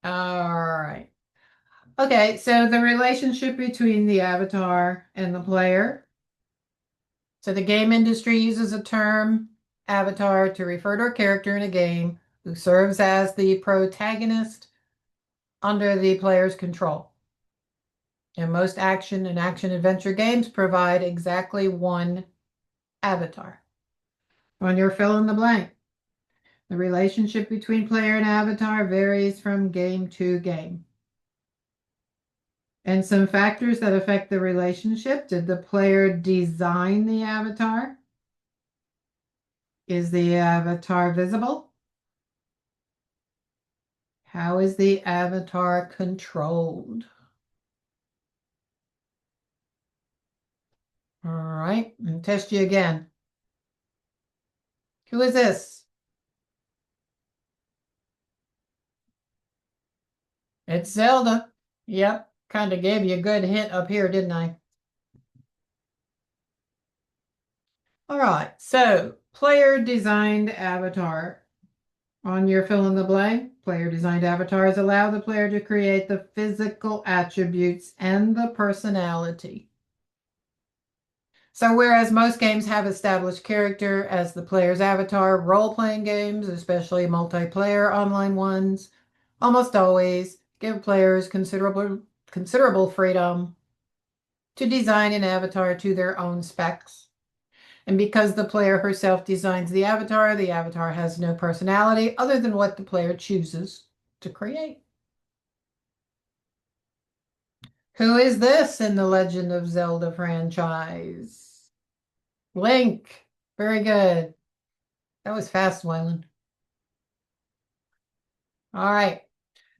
All right. Okay, so the relationship between the avatar and the player. So the game industry uses a term, avatar, to refer to a character in a game who serves as the protagonist under the player's control. And most action and action adventure games provide exactly one avatar. On your fill in the blank. The relationship between player and avatar varies from game to game. And some factors that affect the relationship. Did the player design the avatar? Is the avatar visible? How is the avatar controlled? All right, and test you again. Who is this? It's Zelda. Yep, kind of gave you a good hint up here, didn't I? All right, so player designed avatar. On your fill in the blank, player designed avatars allow the player to create the physical attributes and the personality. So whereas most games have established character as the player's avatar, role-playing games, especially multiplayer online ones, almost always give players considerable freedom to design an avatar to their own specs. And because the player herself designs the avatar has no personality other than what the player chooses to create. Who is this in the Legend of Zelda franchise? Link. Very good. That was fast, Wyland. All right.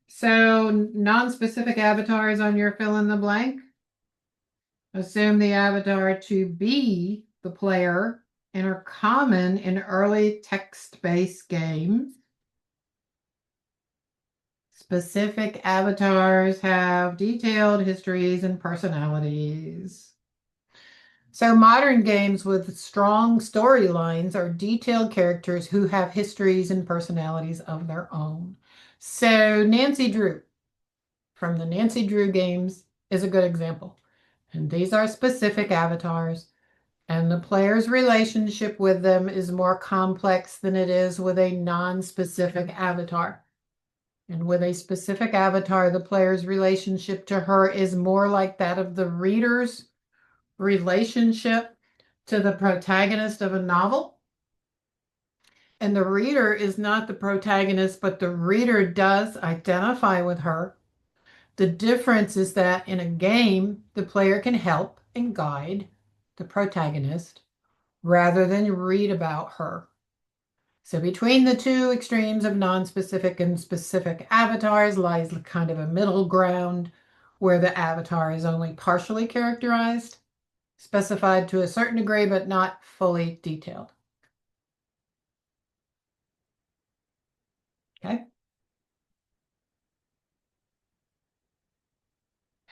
So non-specific avatars on your fill in the blank. Assume the avatar to be the player and are common in early text-based games. Specific avatars have detailed histories and personalities. So modern games with strong storylines are detailed characters who have histories and personalities of their own. So Nancy Drew from the Nancy Drew games is a good example. And these are specific avatars, and the player's relationship with them is more complex than it is with a non-specific avatar. And with a specific avatar, the player's relationship to her is more like that of the reader's relationship to the protagonist of a novel. And the reader is not the protagonist, but the reader does identify with her. The difference is that in a game, the player can help and guide the protagonist rather than read about her. So between the two extremes of non-specific and specific avatars lies kind of a middle ground where the avatar is only partially characterized, specified to a certain degree, but not fully detailed. Okay.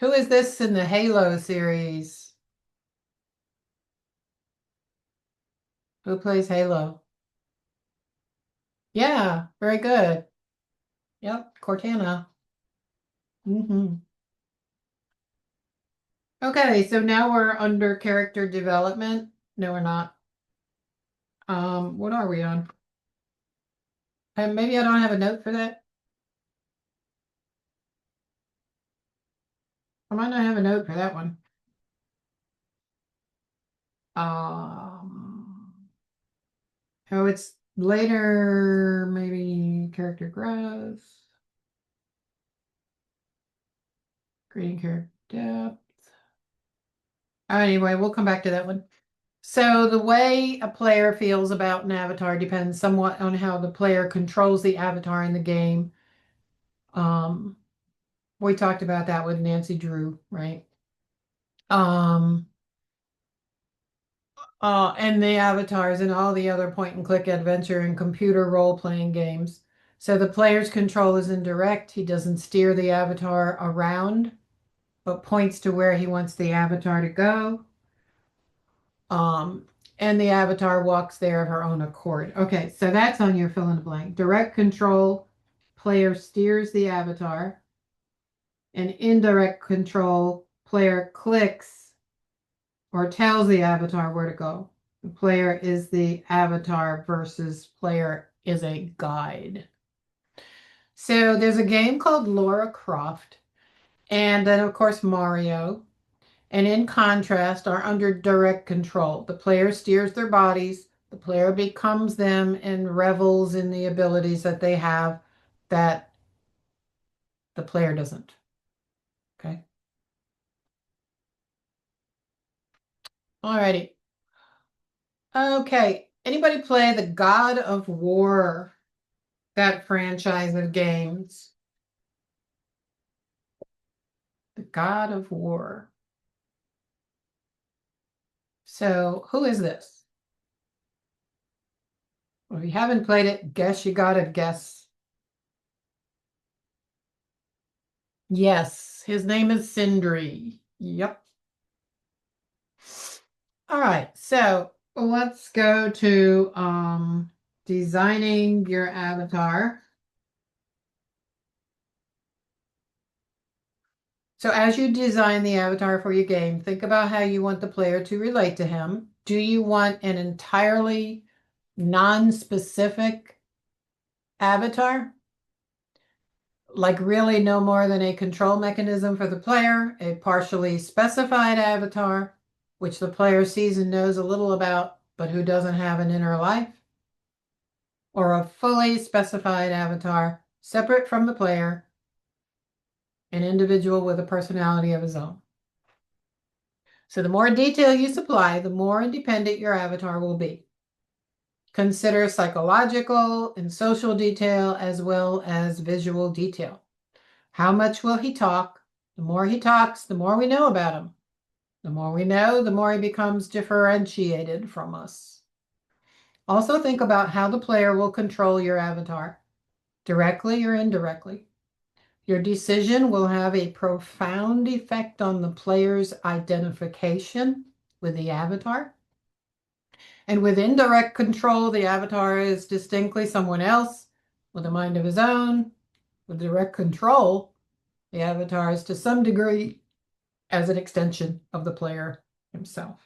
Who is this in the Halo series? Who plays Halo? Yeah, very good. Yep, Cortana. Okay, so now we're under character development. No, we're not. What are we on? Maybe I don't have a note for that. I might not have a note for that one. Um, oh, it's later, maybe character growth, creating character depth. Anyway, we'll come back to that one. So the way a player feels about an avatar depends somewhat on how the player controls the avatar in the game. Um, we talked about that with Nancy Drew, right? Um, and the avatars and all the other point and click adventure and computer role playing games. So the player's control is indirect. He doesn't steer the avatar around, but points to where he wants the avatar to go. Um, and the avatar walks there of her own accord. Okay, so that's on your fill in the blank. Direct control, player steers the avatar. And indirect control, player clicks or tells the avatar where to go. The player is the avatar versus player is a guide. So there's a game called Lara Croft, and then of course Mario. And in contrast, are under direct control. The player steers their bodies, the player becomes them and revels in the abilities that they have that the player doesn't. Okay. Alrighty. Okay. Anybody play the God of War, that franchise of games? The God of War. So, who is this? Well, if you haven't played it, guess you gotta guess. Yes, his name is Sindri. Yep. All right, so let's go to designing your avatar. So as you design the avatar for your game, think about how you want the player to relate to him. Do you want an entirely non-specific avatar? Like really no more than a control mechanism for the player, a partially specified avatar, which the player sees and knows a little about, but who doesn't have an inner life, or a fully specified avatar, separate from the player, an individual with a personality of his own. So the more detail you supply, the more independent your avatar will be. Consider psychological and social detail as well as visual detail. How much will he talk? The more he talks, the more we know about him. The more we know, the more he becomes differentiated from us. Also think about how the player will control your avatar, directly or indirectly. Your decision will have a profound effect on the player's identification with the avatar. And with indirect control, the avatar is distinctly someone else with a mind of his own. With direct control, the avatar is to some degree as an extension of the player himself.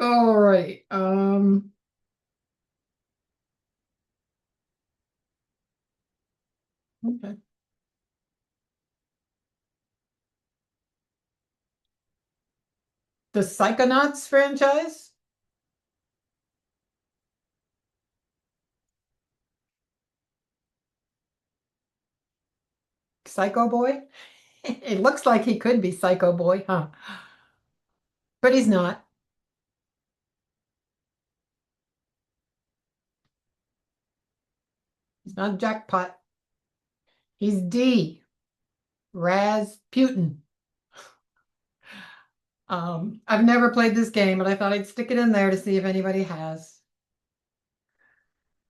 All right. Okay. The Psychonauts franchise? Psycho Boy? It looks like he could be Psycho Boy, huh? But he's not. He's not Jackpot. He's D. Rasputin. I've never played this game, but I thought I'd stick it in there to see if anybody has.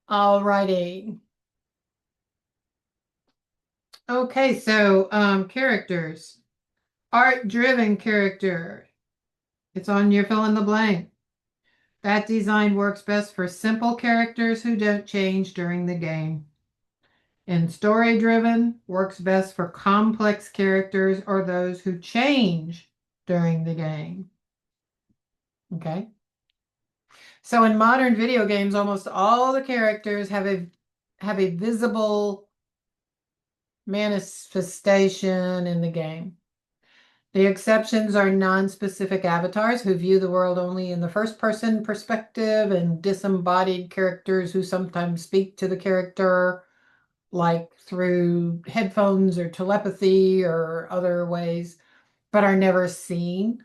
All righty. Okay, so characters. Art-driven character. It's on your fill in the blank. That design works best for simple characters who don't change during the game. And story-driven works best for complex characters or those who change during the game. Okay. So in modern video games, almost all the characters have a visible manifestation in the game. The exceptions are non-specific avatars who view the world only in the first-person perspective and disembodied characters who sometimes speak to the character, like through headphones or telepathy or other ways, but are never seen.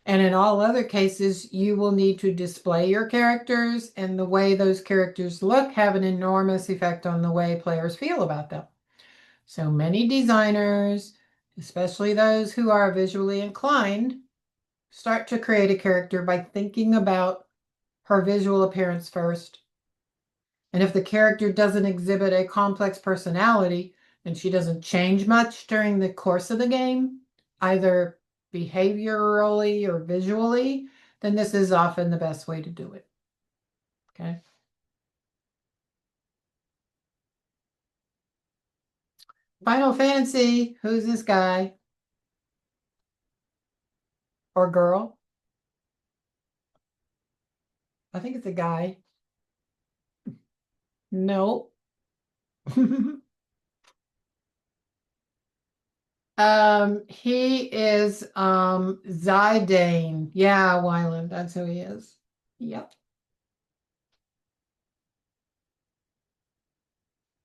And in all other cases, you will need to display your characters, and the way those characters look have an enormous effect on the way players feel about them. So many designers, especially those who are visually inclined, start to create a character by thinking about her visual appearance first. And if the character doesn't exhibit a complex personality and she doesn't change much during the course of the game, either behaviorally or visually, then this is often the best way to do it. Okay. Final Fantasy, who's this guy or girl? I think it's a guy. No. He is Zidane. Yeah, Wyland, that's who he is. Yep.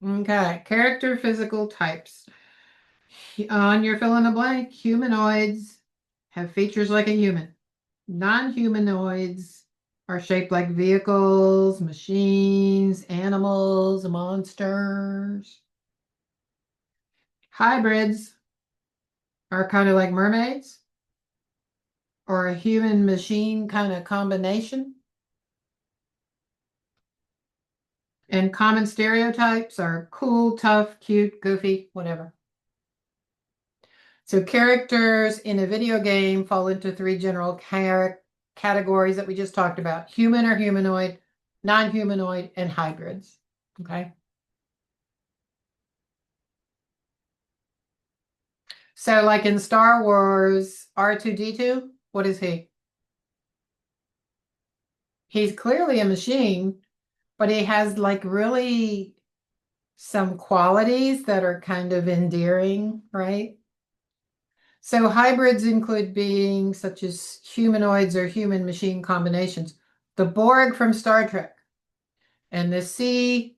Okay, character physical types. On your fill in the blank, humanoids have features like a human. Non-humanoids are shaped like vehicles, machines, animals, monsters. Hybrids are kind of like mermaids or a human machine kind of combination. And common stereotypes are cool, tough, cute, goofy, whatever. So characters in a video game fall into three general categories that we just talked about: human or humanoid, non-humanoid, and hybrids. Okay. So like in Star Wars, R2-D2, what is he? He's clearly a machine, but he has like really some qualities that are kind of endearing, right? So hybrids include beings such as humanoids or human machine combinations. The Borg from Star Trek and the C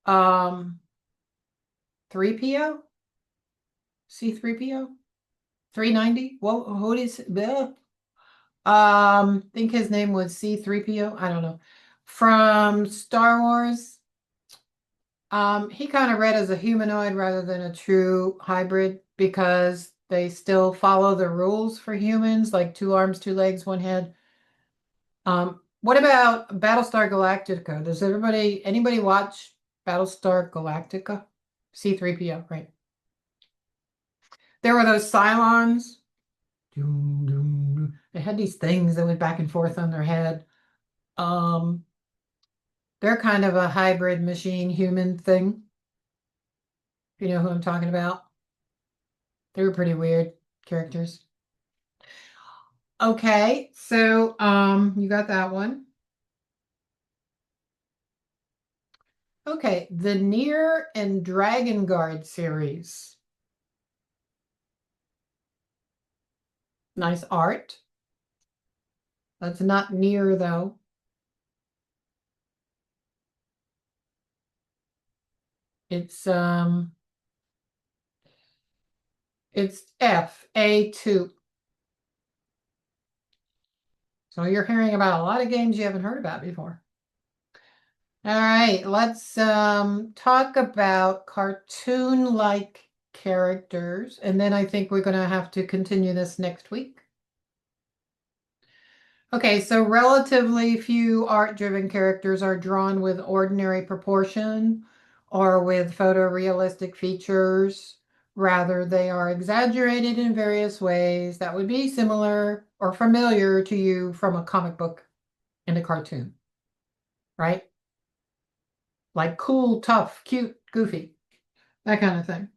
um 3PO? C3PO? 390? Well, who is the think his name was C3PO. I don't know. From Star Wars. He kind of read as a humanoid rather than a true hybrid because they still follow the rules for humans, like two arms, two legs, one head. What about Battlestar Galactica? Does anybody watch Battlestar Galactica? C-3PO, right? There were those Cylons. Doom, doom, doom. They had these things that went back and forth on their head. Um, they're kind of a hybrid machine human thing. You know who I'm talking about? They were pretty weird characters. Okay, so you got that one. Okay, the Nier and Dragon Guard series. Nice art. That's not Nier though. It's it's FA2. So you're hearing about a lot of games you haven't heard about before. All right, let's talk about cartoon-like characters, and then I think we're going to have to continue this next week. Okay, so relatively few art-driven characters are drawn with ordinary proportion or with photorealistic features. Rather, they are exaggerated in various ways that would be similar or familiar to you from a comic book and a cartoon, right? Like cool, tough, cute, goofy, that kind of thing.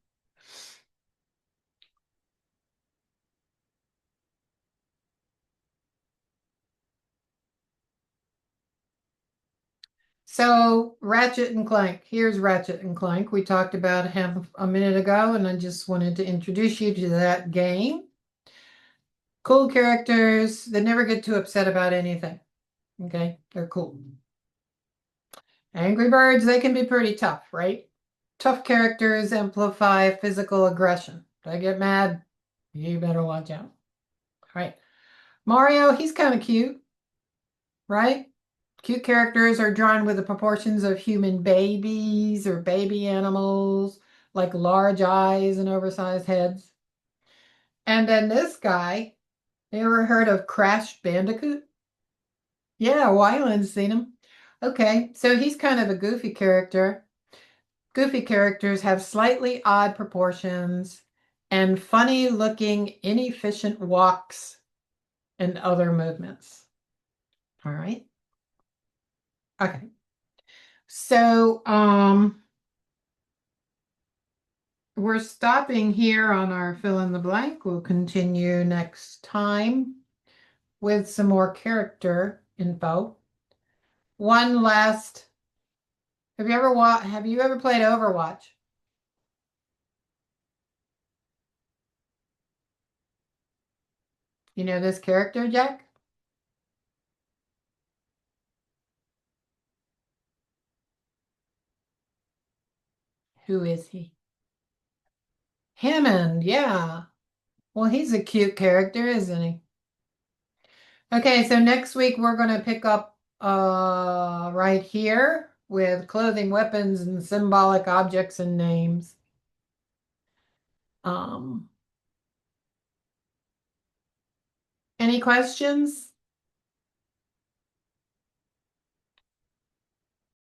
So Ratchet and Clank. Here's Ratchet and Clank. We talked about him a minute ago, and I just wanted to introduce you to that game. Cool characters. They never get too upset about anything. Okay, they're cool. Angry Birds, they can be pretty tough, right? Tough characters amplify physical aggression. They get mad, you better watch out. All right. Mario, he's kind of cute, right? Cute characters are drawn with the proportions of human babies or baby animals, like large eyes and oversized heads. And then this guy, you ever heard of Crash Bandicoot? Yeah, Wyland's seen him. Okay, so he's kind of a goofy character. Goofy characters have slightly odd proportions and funny looking, inefficient walks and other movements. All right. Okay. So, we're stopping here on our fill in the blank. We'll continue next time with some more character info. One last, have you ever played Overwatch? You know this character, Jack? Who is he? Hammond, yeah. Well, he's a cute character, isn't he? Okay, so next week we're going to pick up right here with clothing, weapons, and symbolic objects and names. Um, any questions?